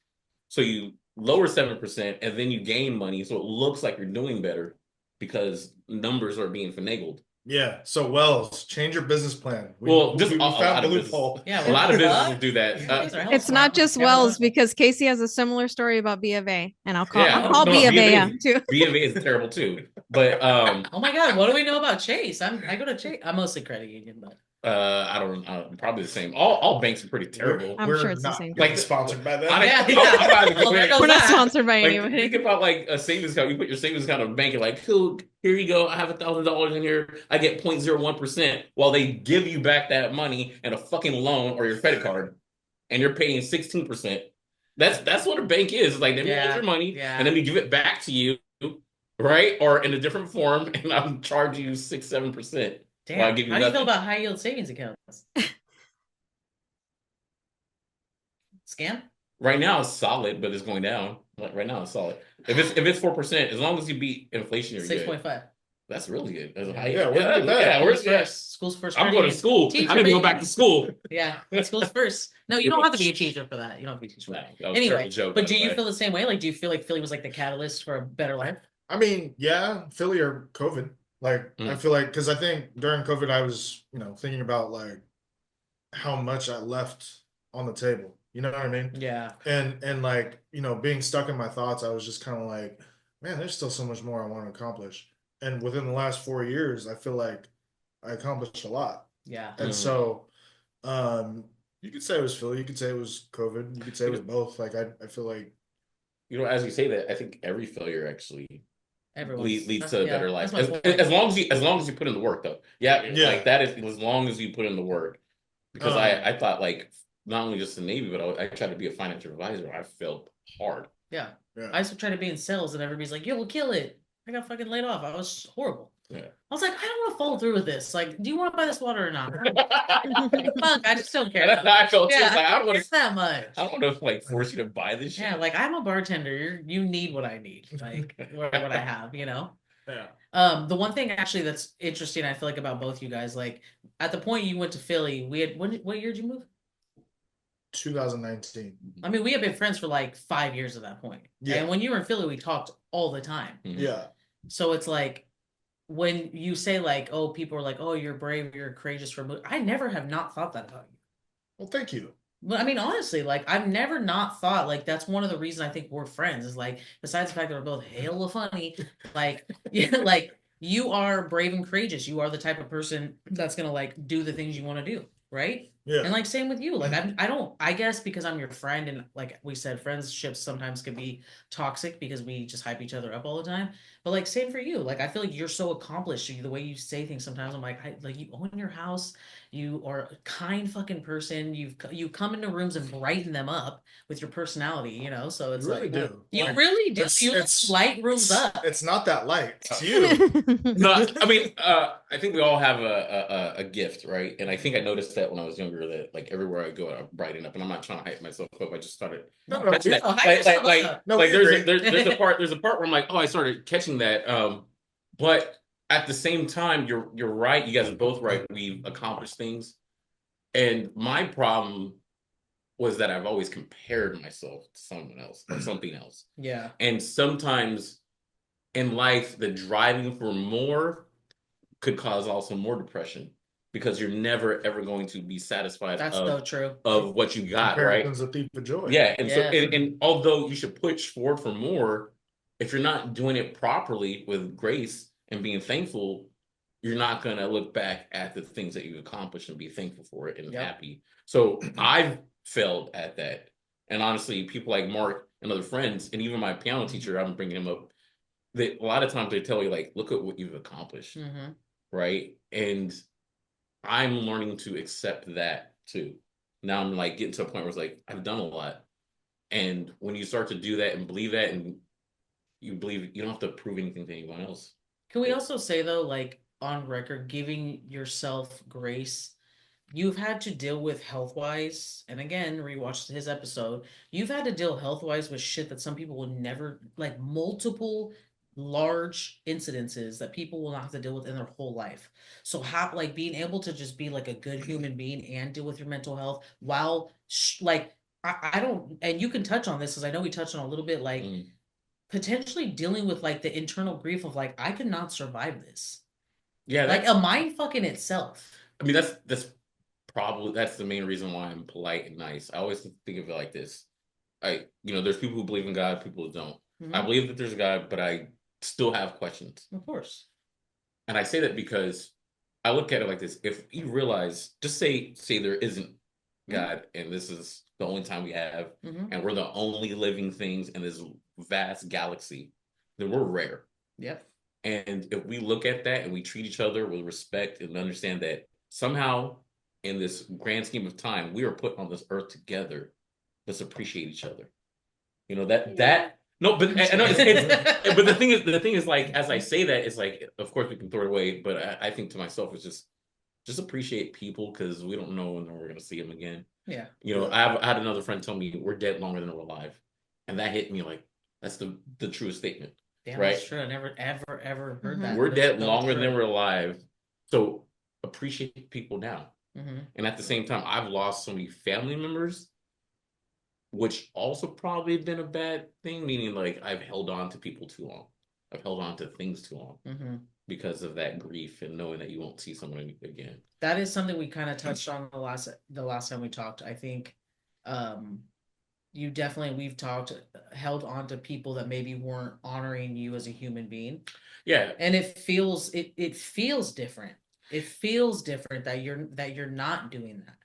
So you lower 7% and then you gain money, so it looks like you're doing better because numbers are being finagled. Yeah. So Wells, change your business plan. We Well, found the loophole. Yeah, a lot of what? businesses do that. It's not just Wells, because Casey has a similar story about B of A, and I'll call B of A out too. B of A is terrible too. But Oh my God, what do we know about Chase? I go to Chase. I'm mostly credit union, but I don't probably the same. All banks are pretty terrible. I'm sure it's the same. Like sponsored by them. We're not sponsored by Like, anybody. think about like a savings account. You put your savings account in a bank, and like, cool, here you go. I have $1,000 in here. I get 0.01%, while they give you back that money and a fucking loan or your credit card, and you're paying 16%. That's what a bank is. It's like they hold your money and then we give it back to you, right? Or in a different form, and I'm charging you 6-7%. damn. Well, How do you feel about high yield savings accounts? Scam? Right now it's solid, but it's going down. Like right now it's solid. If it's 4%, as long as you beat inflation, you're 6.5. good. That's really good. That's high. Where's first? School's first. I'm going to school. I need to go back to school. Yeah, school's first. No, you don't have to be a teacher for that. You don't have to be a teacher for that. Anyway, but do you feel the same way? Like, do you feel like Philly was like the catalyst for a better life? I mean, yeah, Philly or COVID. Like, I feel like, because I think during COVID, I was, thinking about like how much I left on the table. You know what I mean? Yeah. And like, being stuck in my thoughts, I was just kind of like, man, there's still so much more I want to accomplish. And within the last 4 years, I feel like I accomplished a lot. Yeah. And so, you could say it was Philly, you could say it was COVID, you could say it was both. Like, I feel like, as you say that, I think every failure actually leads to a better life. As long as you put in the work, though. Yeah. Like that is as long as you put in the work. Because I thought like not only just the Navy, but I tried to be a financial advisor. I failed hard. Yeah. I used to try to be in sales, and everybody's like, "Yo, we'll kill it." I got fucking laid off. I was horrible. Yeah. I was like, I don't want to follow through with this. Like, do you want to buy this water or not? Fuck, I just don't care. I felt like I don't want to that much. I don't want to like force you to buy this shit. Yeah, like I'm a bartender. You need what I need, like what I have, Yeah. The one thing actually that's interesting, I feel like about both you guys, like at the point you went to Philly, we had what year did you move? 2019. I mean, we had been friends for like 5 years at that point. Yeah. And when you were in Philly, we talked all the time. Yeah. So it's like when you say like, oh, people are like, oh, you're brave, you're courageous for moving. I never have not thought that about you. Well, thank you. But I mean, honestly, like I've never not thought like that's one of the reasons I think we're friends is like, besides the fact that we're both hella funny, like, like you are brave and courageous. You are the type of person that's going to like do the things you want to do. Right. Yeah. And like same with you. Like I guess because I'm your friend, and like we said, friendships sometimes can be toxic because we just hype each other up all the time. But like same for you. Like I feel like you're so accomplished. The way you say things sometimes, I'm like, you own your house. You are a kind fucking person. You come into rooms and brighten them up with your personality. So it's really like do. You really do. You light rooms up. It's not that light. It's you. No, I mean, I think we all have a gift, right? And I think I noticed that when I was younger, that like everywhere I go, I brighten up. And I'm not trying to hype myself up. I just started. There's a part where I'm like, oh, I started catching that. But at the same time, you're right. You guys are both right. We've accomplished things. And my problem was that I've always compared myself to someone else or something else. Yeah. And sometimes in life, the driving for more could cause also more depression because you're never ever going to be satisfied That's so true. of what you got, right? Comparison's a thief of joy. Yeah, and so Yes. and although you should push forward for more, if you're not doing it properly with grace and being thankful, you're not gonna look back at the things that you've accomplished and be thankful for it and Yep. happy. So I've failed at that. And honestly, people like Mark and other friends, and even my piano teacher, I'm bringing him up, they a lot of times they tell you, like, look at what you've accomplished, Mhm. right? And I'm learning to accept that too. Now I'm like getting to a point where it's like, I've done a lot. And when you start to do that and believe that, and you believe you don't have to prove anything to anyone else. Can we also say though, like on record, giving yourself grace, you've had to deal with health wise, and again, rewatch his episode, you've had to deal health wise with shit that some people will never, like multiple large incidences that people will not have to deal with in their whole life. So how, like being able to just be like a good human being and deal with your mental health while like, I don't, and you can touch on this because I know we touched on a little bit, like potentially dealing with like the internal grief of like, I could not survive this. Yeah, Like a mind fuck in itself. I mean, that's probably that's the main reason why I'm polite and nice. I always think of it like this. There's people who believe in God, people who don't. Mhm. I believe that there's a God, but I still have questions. Of course. And I say that because I look at it like this. If you realize, just say there isn't God, and this is the only time we have, and we're the only living things in this vast galaxy, then we're rare. Yep. And if we look at that and we treat each other with respect and understand that somehow in this grand scheme of time, we are put on this earth together, let's appreciate each other. No, but I know but the thing is like, as I say that, it's like, of course we can throw it away, but I think to myself, it's just appreciate people because we don't know when we're going to see them again. Yeah. I had another friend tell me we're dead longer than we're alive. And that hit me like, that's the truest statement. Damn, right? that's true. I never, ever heard that. We're But dead it's so longer true. than we're alive. So appreciate people now. Mhm. And at the same time, I've lost so many family members, which also probably been a bad thing, meaning like I've held on to people too long. I've held on to things too long because of that grief and knowing that you won't see someone again. That is something we kind of touched on the last time we talked. I think we've talked, held on to people that maybe weren't honoring you as a human being. Yeah. And it feels different. It feels different that you're not doing that.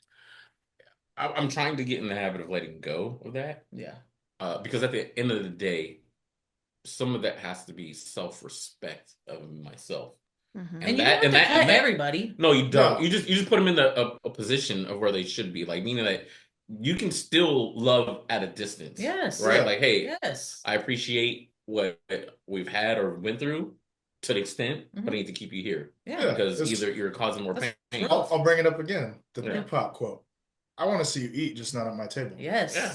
I'm trying to get in the habit of letting go of that. Yeah. Because at the end of the day, some of that has to be self-respect of myself. And you don't have to cut everybody. No, you don't. No. You just put them in a position of where they should be. Like, meaning that you can still love at a distance. Yes. Right? Yeah. Like, hey, yes, I appreciate what we've had or went through to an extent, but I need to keep you here. Yeah. Because either you're causing more pain. I'll bring it up again. The Tupac quote. I want to see you eat, just not at my table. Yes. Yeah.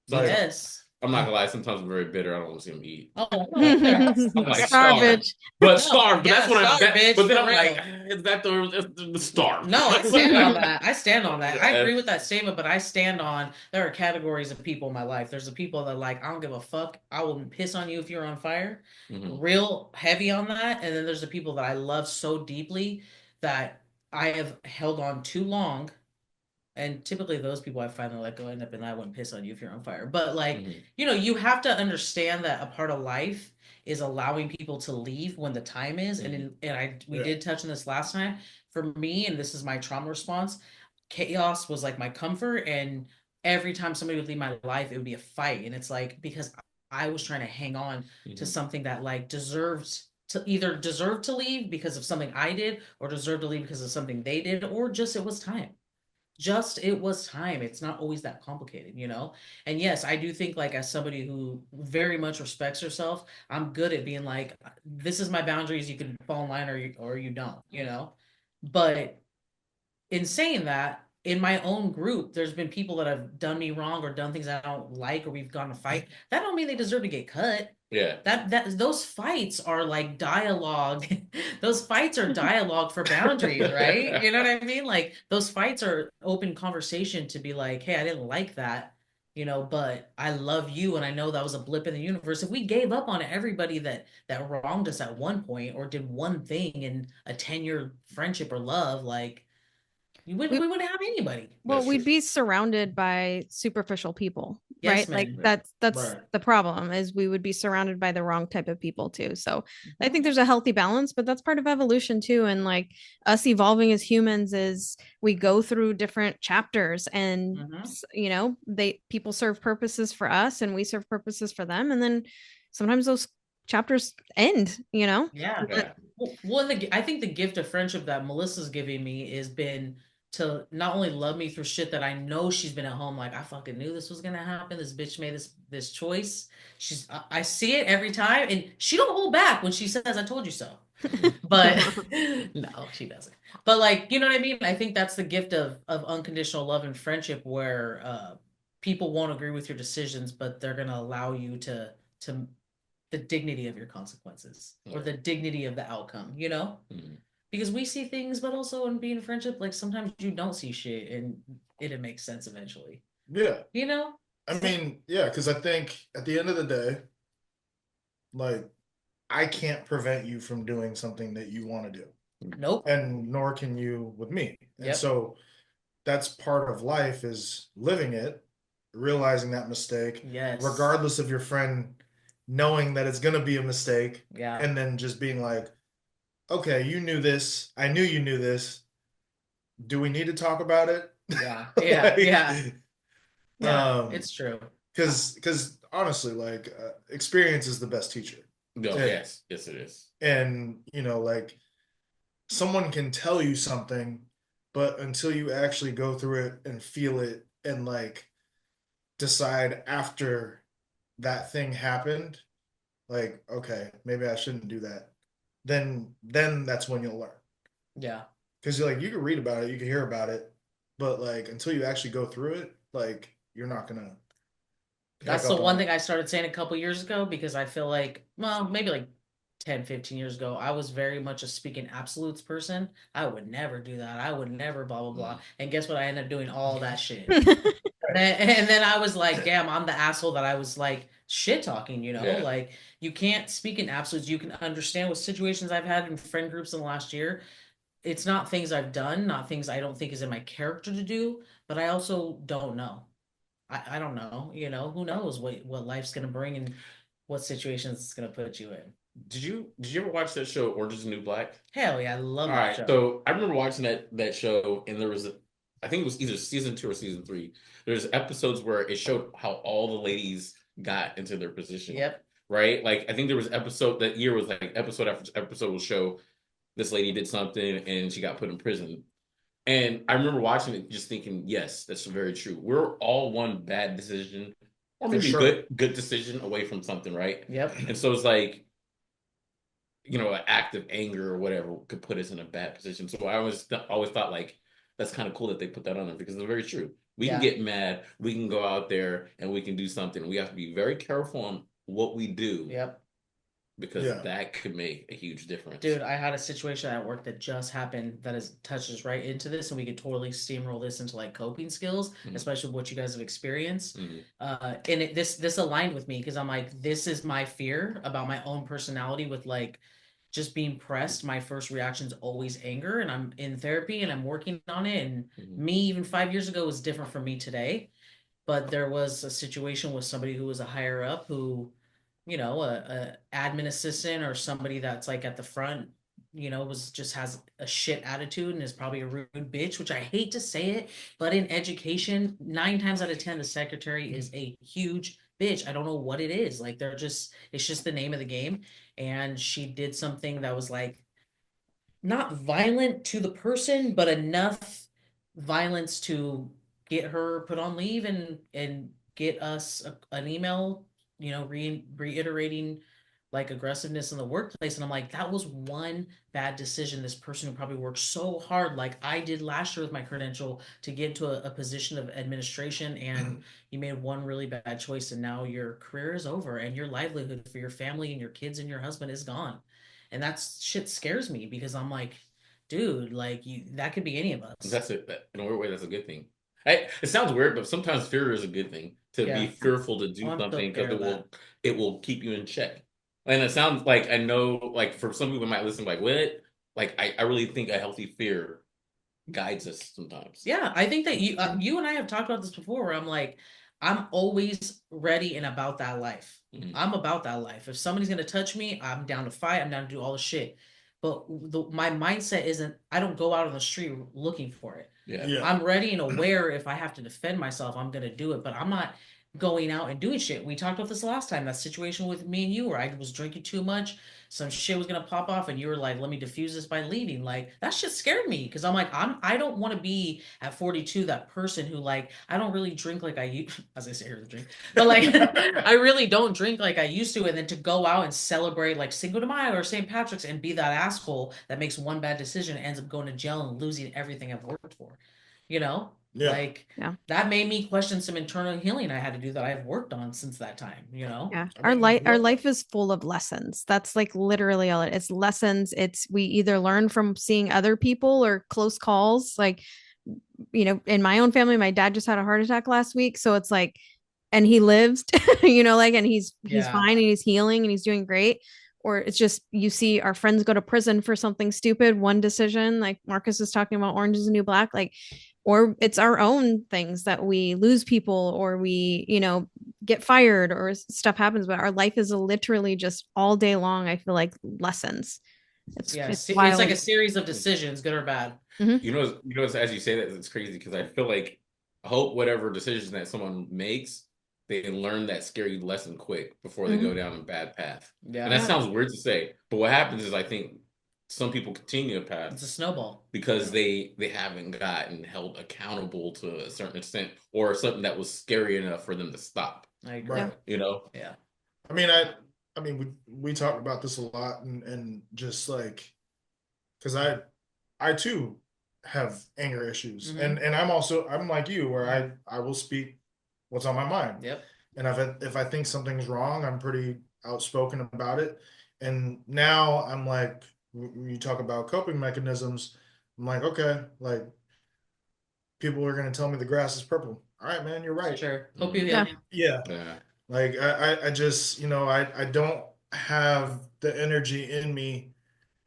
So, yes. I'm not gonna lie. Sometimes I'm very bitter. I don't want to see him eat. Oh, I'm like starved. But starved. But that's what I'm. But then I'm like, is that the starved? No, I stand on that. I stand on that. I agree with that statement, but I stand on there are categories of people in my life. There's the people that like, I don't give a fuck. I will piss on you if you're on fire. Real heavy on that. And then there's the people that I love so deeply that I have held on too long. And typically those people I finally let go end up in I wouldn't piss on you if you're on fire. But like, you have to understand that a part of life is allowing people to leave when the time is. And we did touch on this last time. For me, and this is my trauma response, chaos was like my comfort. And every time somebody would leave my life, it would be a fight. And it's like, because I was trying to hang on to something that like deserved to leave because of something I did, or deserved to leave because of something they did, or just it was time. It was time. It's not always that complicated, And yes, I do think like as somebody who very much respects herself, I'm good at being like, this is my boundaries. You can fall in line or you don't, But in saying that, in my own group, there's been people that have done me wrong or done things I don't like, or we've gone to fight. That don't mean they deserve to get cut. Yeah. That those fights are like dialogue. Those fights are dialogue for boundaries, right? You know what I mean? Like those fights are open conversation to be like, hey, I didn't like that, but I love you and I know that was a blip in the universe. If we gave up on everybody that wronged us at one point or did one thing in a 10-year friendship or love, like we wouldn't have anybody. Well, That's we'd true. be surrounded by superficial people, Yes, right? Like man. that's Right. the problem is we would be surrounded by the wrong type of people too. So I think there's a healthy balance, but that's part of evolution too. And like us evolving as humans is we go through different chapters and Mhm. they people serve purposes for us and we serve purposes for them. And then sometimes those chapters end. Yeah. Yeah. Well, I think the gift of friendship that Melissa's giving me has been to not only love me through shit that I know she's been at home like I fucking knew this was gonna happen. This bitch made this choice. I see it every time, and she don't hold back when she says I told you so. But no, she doesn't. But like, you know what I mean? I think that's the gift of unconditional love and friendship where people won't agree with your decisions, but they're gonna allow you to the dignity of your consequences or the dignity of the outcome. Mhm. Because we see things, but also in being a friendship, like sometimes you don't see shit and it makes sense eventually. Yeah. You know? I mean, yeah, because I think at the end of the day, like, I can't prevent you from doing something that you want to do, Nope. and nor can you with me. And Yep. so that's part of life is living it, realizing that mistake, Yes. regardless of your friend knowing that it's going to be a mistake, Yeah. and then just being like, okay, you knew this. I knew you knew this. Do we need to talk about it? Yeah. Yeah. Yeah. Yeah. Um, It's true. because honestly, like experience is the best teacher. No, And- yes, yes, it is. And like someone can tell you something, but until you actually go through it and feel it and like decide after that thing happened, like, okay, maybe I shouldn't do that. Then that's when you'll learn. Yeah. Because you're like, you can read about it, you can hear about it, but like until you actually go through it, like you're not gonna That's pick the up one on thing it. I started saying a couple years ago because I feel like, well, maybe like 10, 15 years ago, I was very much a speaking absolutes person. I would never do that. I would never blah, blah, blah. And guess what? I ended up doing all that shit. And then I was like, damn, I'm the asshole that I was like shit talking, Yeah. Like you can't speak in absolutes. You can understand what situations I've had in friend groups in the last year. It's not things I've done, not things I don't think is in my character to do, but I also don't know. I don't know, who knows what life's gonna bring and what situations it's gonna put you in. Did you ever watch that show Orange is the New Black? Hell yeah, I love All that right, show. so I remember watching that show, and there was I think it was either season 2 or season 3. There's episodes where it showed how all the ladies got into their position. Yep. Right? Like I think there was episode that year was like episode after episode will show this lady did something and she got put in prison. And I remember watching it just thinking, yes, that's very true. We're all one bad decision or For maybe sure. good decision away from something, right? Yep. And so it's like, an act of anger or whatever could put us in a bad position. So I always thought like that's kind of cool that they put that on there because it's very true. We can Yeah. get mad, we can go out there and we can do something. We have to be very careful on what we do Yep. because Yeah. that could make a huge difference. Dude, I had a situation at work that just happened that touches right into this, and we could totally steamroll this into like coping skills, Mhm. especially what you guys have experienced. Mhm. And this aligned with me because I'm like, this is my fear about my own personality with like just being pressed. My first reaction is always anger, and I'm in therapy and I'm working on it. And Mhm. me, even 5 years ago, was different from me today. But there was a situation with somebody who was a higher up who a admin assistant or somebody that's like at the front, has a shit attitude and is probably a rude bitch, which I hate to say it, but in education, 9 times out of 10, the secretary is a huge bitch. I don't know what it is. Like it's just the name of the game. And she did something that was like not violent to the person, but enough violence to get her put on leave and get us an email, reiterating like aggressiveness in the workplace. And I'm like, that was one bad decision. This person who probably worked so hard, like I did last year with my credential, to get into a position of administration, and you made one really bad choice, and now your career is over, and your livelihood for your family and your kids and your husband is gone. And that shit scares me because I'm like, dude, like that could be any of us. That's it. In a weird way, that's a good thing. It sounds weird, but sometimes fear is a good thing. To be fearful to do something because it will keep you in check. And it sounds like, I know, like for some people might listen like, what? Like I really think a healthy fear guides us sometimes. Yeah, I think that you and I have talked about this before, where I'm like, I'm always ready and about that life. I'm about that life. If somebody's gonna touch me, I'm down to fight. I'm down to do all the shit. But my mindset isn't. I don't go out on the street looking for it. Yeah. I'm ready and aware. If I have to defend myself, I'm gonna do it. But I'm not going out and doing shit. We talked about this last time. That situation with me and you, where I was drinking too much, some shit was gonna pop off, and you were like, "Let me diffuse this by leaving." Like that shit scared me because I'm like, I don't want to be at 42 that person who, like, I don't really drink like I used, as I say here, the drink, but like I really don't drink like I used to, and then to go out and celebrate like Cinco de Mayo or St. Patrick's and be that asshole that makes one bad decision and ends up going to jail and losing everything I've worked for, you know? Yeah. Like that made me question some internal healing I had to do that I've worked on since that time, you know? Yeah. I mean, Our life is full of lessons. That's like literally all it's lessons. It's we either learn from seeing other people or close calls. Like, you know, in my own family, my dad just had a heart attack last week. So it's like, and he lives, you know, like, and he's fine and he's healing and he's doing great. Or it's just you see our friends go to prison for something stupid, one decision, like Marcus was talking about Orange is the New Black, like, or it's our own things that we lose people or we, you know, get fired or stuff happens. But our life is literally just all day long, I feel like, lessons. It's like a series of decisions, good or bad. Mm-hmm. You know, as you say that, it's crazy because I feel like, I hope whatever decision that someone makes, they learn that scary lesson quick before they go down a bad path. Yeah. And that sounds weird to say, but what happens is I think some people continue a path. It's a snowball because they haven't gotten held accountable to a certain extent, or something that was scary enough for them to stop. I agree. Right. You know? Yeah. I mean, we talked about this a lot, and just like, because I too have anger issues, and I'm like you, where I will speak what's on my mind. Yep. And if I think something's wrong, I'm pretty outspoken about it. And now I'm like, when you talk about coping mechanisms, I'm like, okay, like people are gonna tell me the grass is purple. All right, man, you're right. Sure. Hope you heal. Yeah. Yeah. Like I just, you know, I don't have the energy in me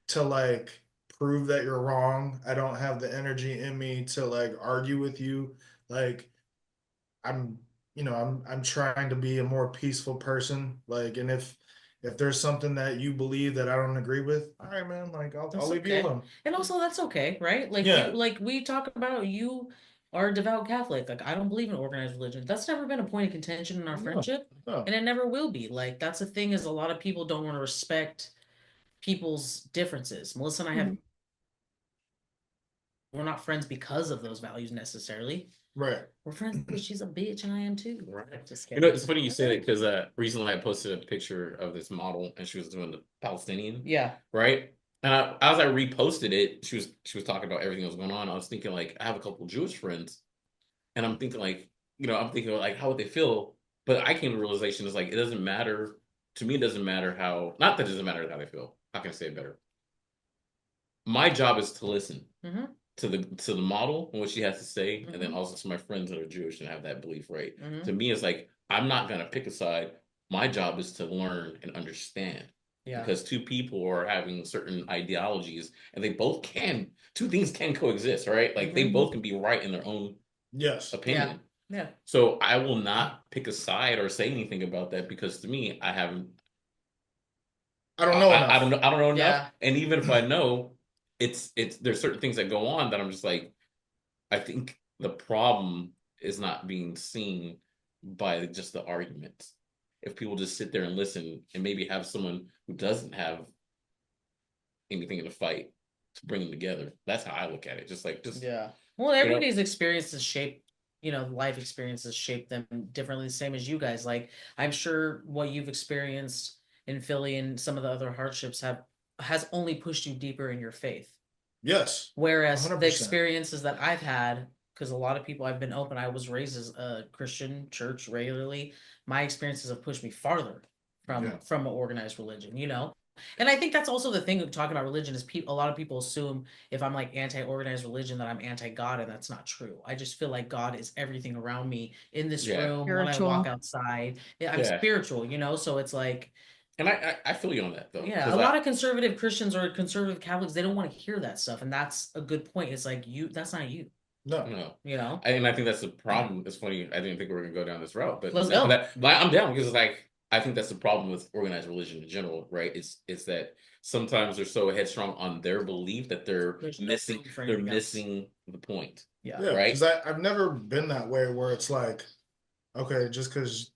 to like prove that you're wrong. I don't have the energy in me to like argue with you. Like I'm, you know, I'm trying to be a more peaceful person. Like, and if there's something that you believe that I don't agree with, all right, man, like I'll leave you alone. And also that's okay, right? Like like we talk about, you are a devout Catholic. Like I don't believe in organized religion. That's never been a point of contention in our friendship. No. And it never will be. Like that's the thing, is a lot of people don't want to respect people's differences. Melissa and I have we're not friends because of those values necessarily. Right. We're friends because she's a bitch and I am too. Right. Just You know, it's funny you say that because recently I posted a picture of this model and she was doing the Palestinian. Yeah. Right. And as I reposted it, she was talking about everything that was going on. I was thinking, like, I have a couple Jewish friends, and I'm thinking like, you know, how would they feel? But I came to the realization is like, it doesn't matter to me. It doesn't matter how. Not that it doesn't matter how they feel. How can I say it better? My job is to listen. To the model and what she has to say, and then also to my friends that are Jewish and have that belief, right? To me, it's like, I'm not gonna pick a side. My job is to learn and understand. Yeah. Because two people are having certain ideologies, and two things can coexist, right? Like they both can be right in their own opinion. Yeah. So I will not pick a side or say anything about that, because to me, I don't know enough. I don't know enough. And even if I know, there's certain things that go on that I'm just like, I think the problem is not being seen by just the arguments. If people just sit there and listen and maybe have someone who doesn't have anything in the fight to bring them together. That's how I look at it. Well, everybody's experiences shape, life experiences shape them differently, the same as you guys. Like, I'm sure what you've experienced in Philly and some of the other hardships has only pushed you deeper in your faith. Yes. Whereas 100%. the experiences that I've had, because a lot of people I've been open, I was raised as a Christian church regularly. My experiences have pushed me farther from an organized religion, you know? And I think that's also the thing of talking about religion is a lot of people assume if I'm like anti-organized religion that I'm anti-God, and that's not true. I just feel like God is everything around me in this room when I walk outside. I'm spiritual, you know? So it's like, and I feel you on that though. Yeah, a lot of conservative Christians or conservative Catholics, they don't want to hear that stuff, and that's a good point. It's like that's not you. No. You know? And I think that's the problem. It's funny, I didn't think we were gonna go down this route, but Let's go. I'm down because it's like I think that's the problem with organized religion in general, right? It's that sometimes they're so headstrong on their belief that they're missing the point. Yeah. Right. Because I've never been that way where it's like, okay, just because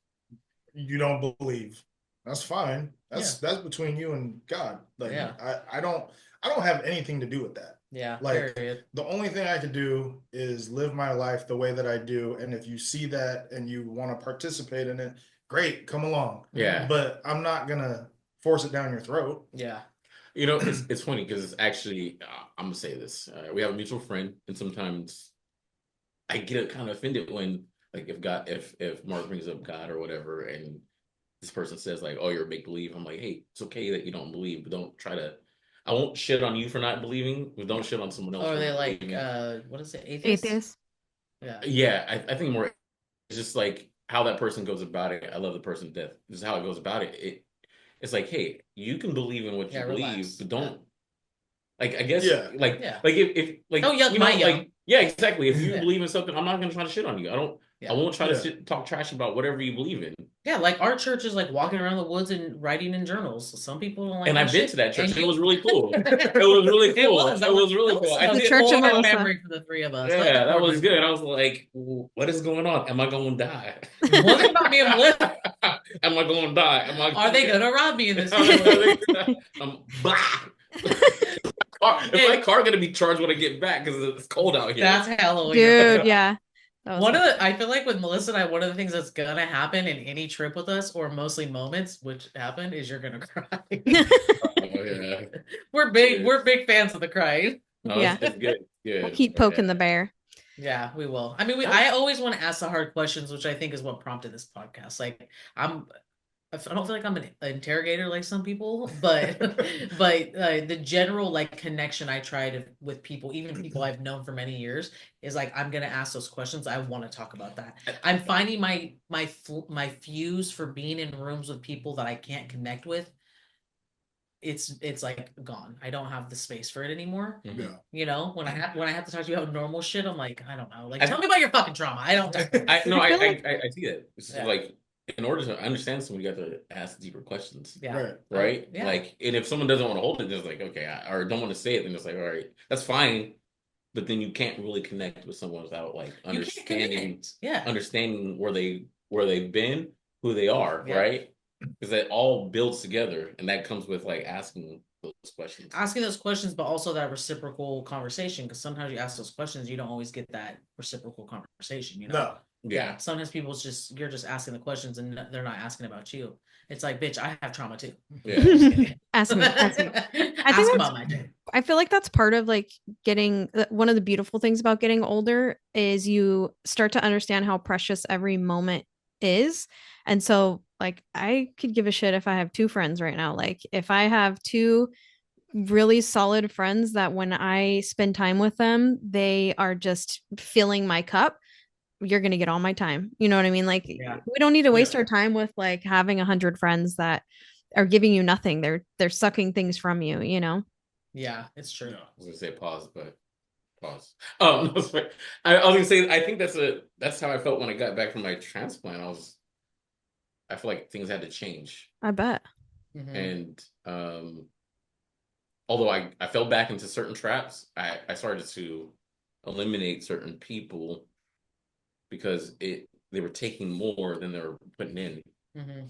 you don't believe, that's fine. That's between you and God. Like I don't have anything to do with that. Yeah. Like period. the only thing I can do is live my life the way that I do. And if you see that and you want to participate in it, great, come along. Yeah. But I'm not gonna force it down your throat. Yeah. You know, it's funny because it's actually I'm gonna say this. We have a mutual friend, and sometimes I get kind of offended when like if Mark brings up God or whatever, and this person says like, "Oh, you're a make believe." I'm like, "Hey, it's okay that you don't believe, but don't try to." I won't shit on you for not believing, but don't shit on someone else. Or are they like what is it? Atheists? Yeah. Yeah, I think more it's just like how that person goes about it. I love the person to death. This is how it goes about it. It's like, hey, you can believe in what you believe, but don't like I guess like if like don't yuck my yum. like yeah, exactly. If you believe in something, I'm not gonna try to shit on you. I won't try to talk trash about whatever you believe in. Yeah, like our church is like walking around the woods and writing in journals. So some people don't like. And I've been to that church. And it was really cool. It was really cool. It was really cool. I did church of memory for the three of us. Yeah, that was good. I was like, what is going on? Am I going to die? What about me and Melissa? Am I going to die? Are they going to rob me in this? Is my car going to be charged when I get back because it's cold out here? That's Halloween, dude. Yeah. I feel like with Melissa and I, one of the things that's gonna happen in any trip with us, or mostly moments, which happen, is you're gonna cry. Yeah. We're big fans of the crying. No, yeah, it's good. We'll keep poking the bear. Yeah, we will. I mean, I always want to ask the hard questions, which I think is what prompted this podcast. Like, I don't feel like I'm an interrogator like some people, but the general like connection I try with people, even people I've known for many years, is like I'm gonna ask those questions. I want to talk about that. I'm finding my fuse for being in rooms with people that I can't connect with. It's like gone. I don't have the space for it anymore. Yeah. You know, when I have to talk to you about normal shit, I'm like, I don't know. Like, tell me about your fucking trauma. I don't. I see it. It's like, in order to understand someone, you got to ask deeper questions. Yeah. Right. Yeah. Like, and if someone doesn't want to hold it, just like, okay, or don't want to say it, then it's like, all right, that's fine. But then you can't really connect with someone without like understanding where they've been, who they are, right? Because that all builds together, and that comes with like asking those questions, but also that reciprocal conversation. Because sometimes you ask those questions, you don't always get that reciprocal conversation. You know. No. Yeah. Sometimes you're just asking the questions and they're not asking about you. It's like, bitch, I have trauma too. Yeah. Ask me. Ask about my day. I feel like that's part of like getting one of the beautiful things about getting older is you start to understand how precious every moment is. And so like I could give a shit if I have two friends right now. Like if I have two really solid friends that when I spend time with them, they are just filling my cup. You're going to get all my time. You know what I mean? Like we don't need to waste our time with like having 100 friends that are giving you nothing. They're sucking things from you, you know? Yeah, it's true. I was going to say pause. I was going to say, I think that's how I felt when I got back from my transplant. I feel like things had to change. I bet. And, although I fell back into certain traps, I started to eliminate certain people because they were taking more than they were putting in,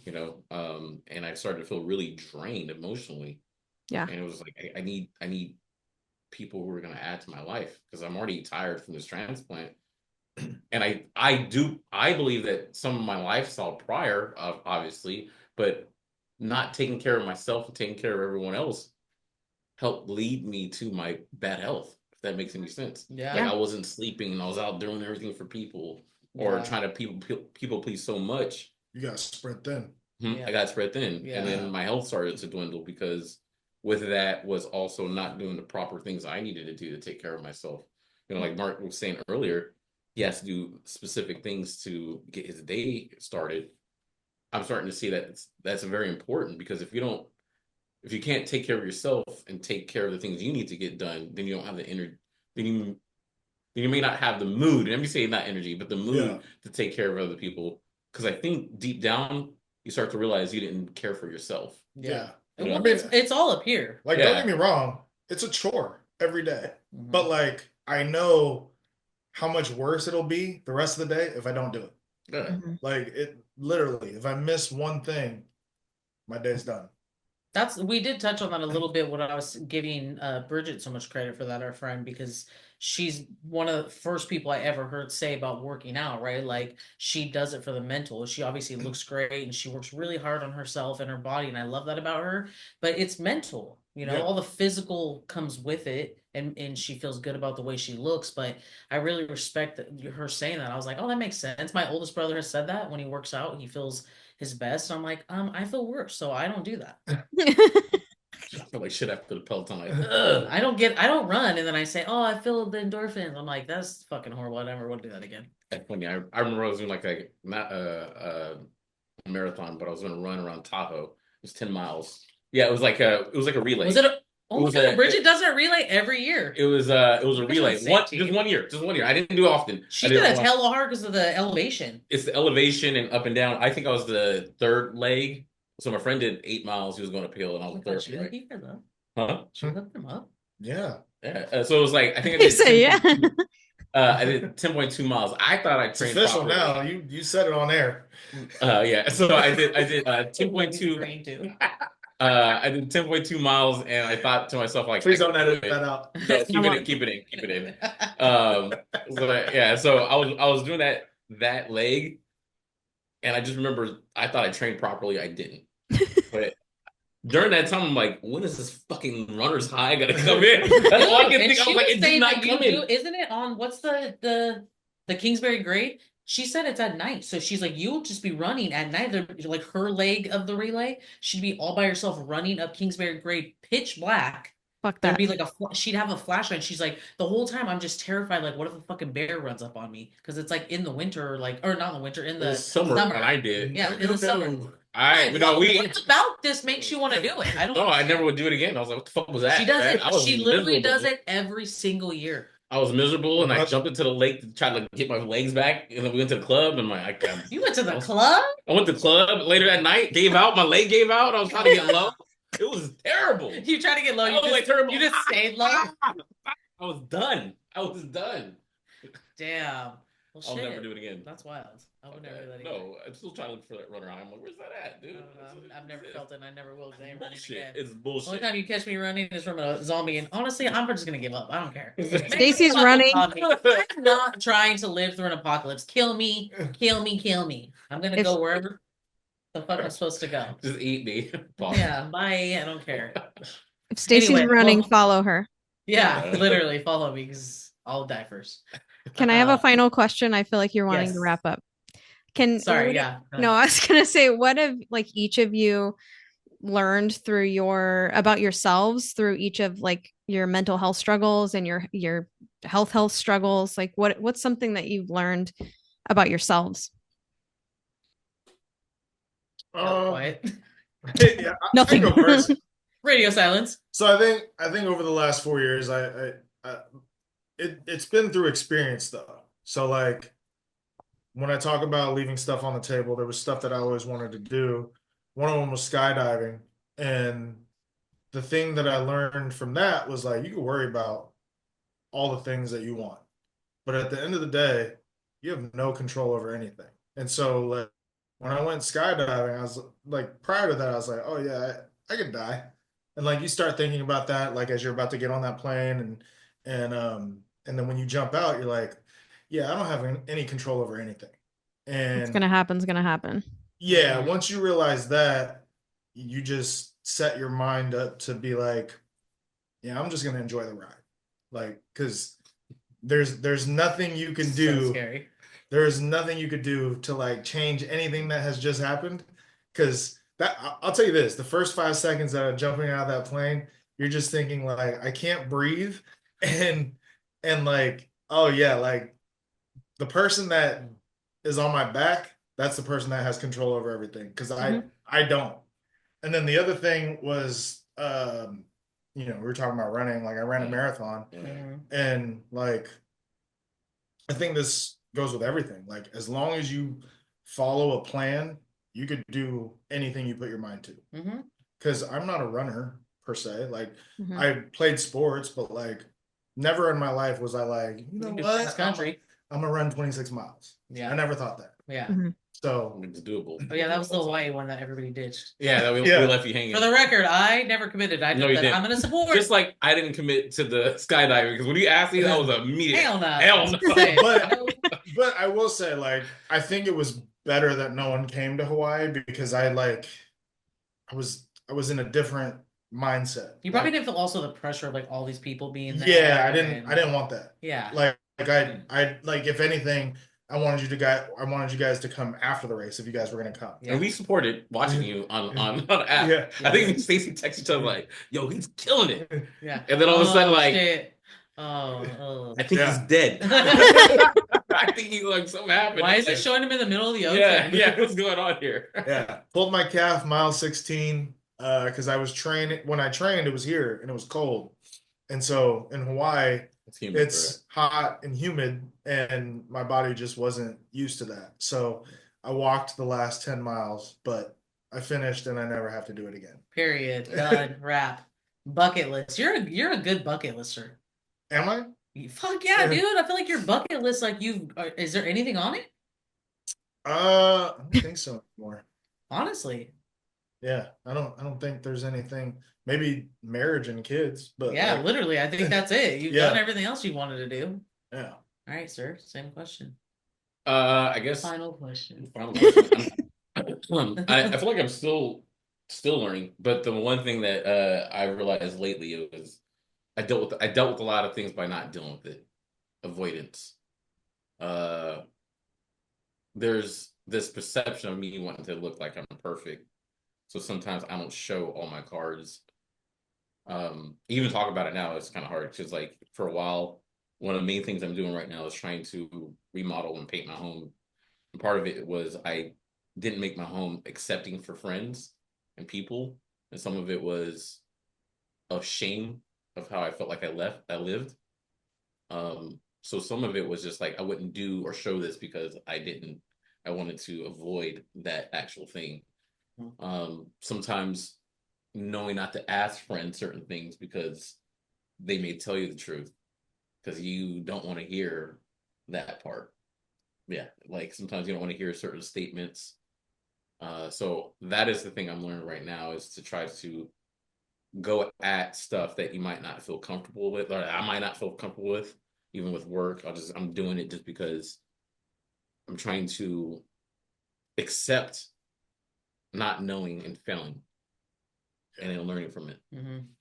you know, and I started to feel really drained emotionally. Yeah. And it was like, I need people who are going to add to my life because I'm already tired from this transplant. And I believe that some of my lifestyle prior, obviously, but not taking care of myself and taking care of everyone else helped lead me to my bad health, if that makes any sense. Yeah. Like I wasn't sleeping and I was out doing everything for people or trying to people please so much. You got spread thin. I got spread thin. Yeah. And then my health started to dwindle because with that was also not doing the proper things I needed to do to take care of myself. You know, like Mark was saying earlier, he has to do specific things to get his day started. I'm starting to see that that's very important because if you can't take care of yourself and take care of the things you need to get done, then you don't have the energy. Then you may not have the mood. Let me say not energy, but the mood to take care of other people. Because I think deep down you start to realize you didn't care for yourself. Yeah. Well, I mean, it's all up here. Like, don't get me wrong, it's a chore every day. Mm-hmm. But like, I know how much worse it'll be the rest of the day if I don't do it. Mm-hmm. Like, it literally, if I miss one thing, my day's done. We did touch on that a little bit when I was giving Bridget so much credit for that, our friend, because she's one of the first people I ever heard say about working out, right? Like she does it for the mental. She obviously looks great and she works really hard on herself and her body, and I love that about her. But it's mental, you know, all the physical comes with it, and she feels good about the way she looks. But I really respect her saying that. I was like, oh, that makes sense. My oldest brother has said that when he works out, he feels his best. I'm like, I feel worse, so I don't do that. I feel like shit after the Peloton. Like, I don't run, and then I say, oh, I feel the endorphins. I'm like, that's fucking horrible. I never want to do that again. That's funny. I remember I was doing like not a marathon, but I was going to run around Tahoe. It was 10 miles. Yeah, it was like a relay. Was it? Bridget does a relay every year. It was a relay. Just 1 year. Just 1 year. I didn't do it often. She did it hella hard because of the elevation. It's the elevation and up and down. I think I was the third leg. So my friend did 8 miles. He was going uphill, and I was third. She hooked him up. Huh? She hooked him up. Yeah. So it was like I think I did. Say yeah. I did 10.2 miles. I thought I trained. It's official properly. now. You said it on air. Yeah. So I did 10.2. I did 10.2 miles, and I thought to myself, like, please don't edit that out. No, keep it in. So I was doing that leg, and I just remember I thought I trained properly. I didn't. But during that time, I'm like, when is this fucking runner's high gonna come in? That's all I can think. I was like, it did not come in. Isn't it on what's the Kingsbury Great? She said it's at night. So she's like, you'll just be running at night. Like her leg of the relay, she'd be all by herself running up Kingsbury Great, pitch black. Fuck that. There'd be like she'd have a flashlight. She's like, the whole time I'm just terrified. Like, what if a fucking bear runs up on me? Because it's like in the winter, or not in the winter, in the summer. When I did. Yeah, in the summer. What about this makes you want to do it? I don't know. I never would do it again. I was like, what the fuck was that? She does it. She literally does it every single year. I was miserable, and I jumped into the lake to try to get my legs back, and then we went to the club, and you went to the club? I went to the club later that night, gave out, my leg gave out, I was trying to get low. It was terrible. You tried to get low, you just stayed low? I was done. Damn. Well, I'll never do it again. That's wild. I would never do that again. No, I'm still trying to look for that runner. I'm like, where's that at, dude? I've never felt it, and I never will. Bullshit. It's bullshit. The only time you catch me running is from a zombie, and honestly, I'm just gonna give up. I don't care. Stacy's running. I'm not trying to live through an apocalypse. Kill me. I'm gonna go wherever the fuck I'm supposed to go. Just eat me. Yeah, bye. I don't care. If Stacy's running, follow her. Yeah, literally follow me because I'll die first. Can I have a final question? I feel like you're wanting to wrap up. Sorry, No, I was gonna say, what have like each of you learned through about yourselves through each of like your mental health struggles and your health struggles? Like what's something that you've learned about yourselves? Quiet. Yeah, Nothing. I go first. Radio silence. So I think over the last 4 years, it's been through experience though. So like when I talk about leaving stuff on the table, there was stuff that I always wanted to do. One of them was skydiving, and the thing that I learned from that was like you can worry about all the things that you want, but at the end of the day, you have no control over anything. And so like when I went skydiving, I was like, prior to that, I was like, oh yeah, I could die. And like you start thinking about that, like as you're about to get on that plane, and then when you jump out, you're like, yeah, I don't have any control over anything. And it's gonna happen. Yeah, once you realize that, you just set your mind up to be like, yeah, I'm just gonna enjoy the ride, like, because there's nothing you can do. So scary. There is nothing you could do to like change anything that has just happened. Because I'll tell you this: the first 5 seconds that I'm jumping out of that plane, you're just thinking like, I can't breathe, and like, oh yeah, like the person that is on my back, that's the person that has control over everything. Because I don't. And then the other thing was, we were talking about running. Like I ran a marathon, and like I think this goes with everything. Like as long as you follow a plan, you could do anything you put your mind to. Because I'm not a runner per se. Like I played sports, but like never in my life was I like, you know what? Country. I'm gonna run 26 miles. Yeah. I never thought that. Yeah. So it's doable. Oh yeah, that was the Hawaii one that everybody ditched. Yeah, we left you hanging. For the record, I never committed. I No, did that. I'm gonna support. Just like I didn't commit to the skydiving because when you asked me, that was immediate. Hell no. Hell no. But I will say, like, I think it was better that no one came to Hawaii because I was in a different mindset. You probably didn't feel also the pressure of like all these people being there. Yeah, I didn't want that. Yeah. Like I like, if anything, I wanted you guys to come after the race if you guys were gonna come. Yeah. And we supported watching you on app. Yeah. I think Stacy texted each other like, "Yo, he's killing it." Yeah. And then all of a sudden, like, shit. I think he's dead. I think he's like something happened. Why is it showing him in the middle of the ocean? Yeah. What's going on here? Yeah. Pulled my calf mile 16 because I was training. When I trained, it was here and it was cold, and so in Hawaii, it's hot and humid, and my body just wasn't used to that. So I walked the last 10 miles, but I finished and I never have to do it again. Period. Done. Wrap. Bucket list. You're a good bucket lister. Am I? Fuck yeah, dude. I feel like your bucket list, like is there anything on it? I don't think so anymore. Honestly. Yeah, I don't think there's anything. Maybe marriage and kids, but yeah, like, literally, I think that's it. You've done everything else you wanted to do. Yeah. All right, sir. Same question. I guess final question. I feel like I'm still learning, but the one thing that I realized lately was I dealt with a lot of things by not dealing with it. Avoidance. There's this perception of me wanting to look like I'm perfect. So sometimes I don't show all my cards. Even talk about it now, it's kind of hard because like for a while, one of the main things I'm doing right now is trying to remodel and paint my home. And part of it was I didn't make my home accepting for friends and people. And some of it was of shame of how I felt like I lived. So some of it was just like I wouldn't do or show this because I wanted to avoid that actual thing. Sometimes knowing not to ask friends certain things because they may tell you the truth because you don't want to hear that part. Yeah, like sometimes you don't want to hear certain statements. So that is the thing I'm learning right now is to try to go at stuff that you might not feel comfortable with, or I might not feel comfortable with, even with work. I'm doing it just because I'm trying to accept not knowing and failing and then learning from it.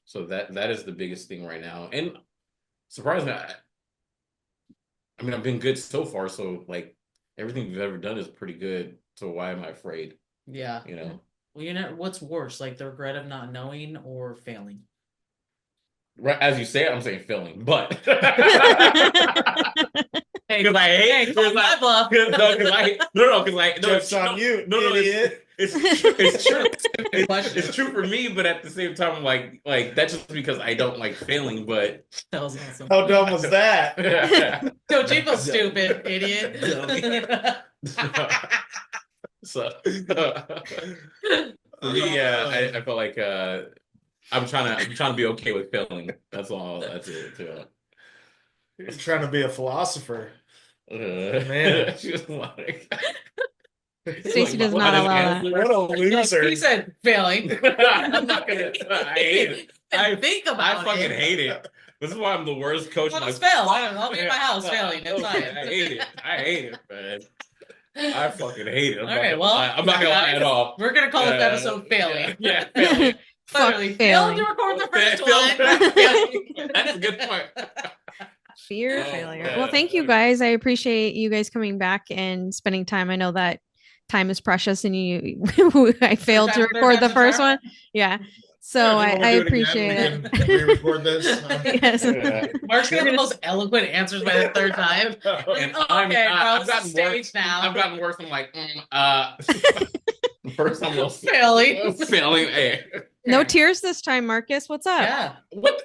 So that is the biggest thing right now. And surprisingly, I mean, I've been good so far. So like everything we've ever done is pretty good. So why am I afraid? Yeah. You know? Well, what's worse, like the regret of not knowing or failing? Right, as you say it, I'm saying failing, but Hey, because I hate because my bluff. Jokes on you, idiot. It's true. It's true for me, but at the same time, I'm like that's just because I don't like failing. But that was awesome. How dumb was that? Don't you feel stupid, idiot? So for me, I felt like I'm trying to be okay with failing. That's all. That's it. You're trying to be a philosopher. Man, she was like. Stacy does not allow that. What a loser. He said failing. I'm not gonna. I hate it. I think about it. I fucking hate it. This is why I'm the worst coach. Well, just fail. I'll be at my house failing. It's fine. I hate it. I hate it, man. I fucking hate it. Okay, well, I'm not gonna lie at all. We're gonna call this episode failing. Yeah, failing. Literally failed to record the first one. That's a good point. Fear Oh, failure. man. Well, thank you guys. I appreciate you guys coming back and spending time. I know that time is precious, and I failed to record the first one. Yeah. So I appreciate it. Re-record this. Yes. Yeah. Mark's gonna have the most eloquent answers by the third time. And Okay, I've Carl's gotten stage worse. now. I've gotten worse. I'm like, first I'm a little Failing. failing. Hey. No tears this time, Marcus. What's up? Yeah. What?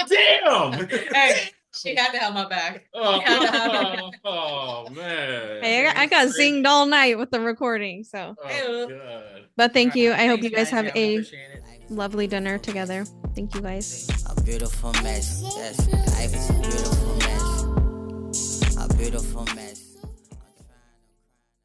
Damn. Hey, she had to have my back. Oh, man. Hey, I got zinged all night with the recording. So, Oh, God. but thank you. I hope Thanks, you guys have Yeah, a appreciate it. lovely dinner together. Thank you guys. A beautiful mess. Yes, life is a beautiful mess. A beautiful mess.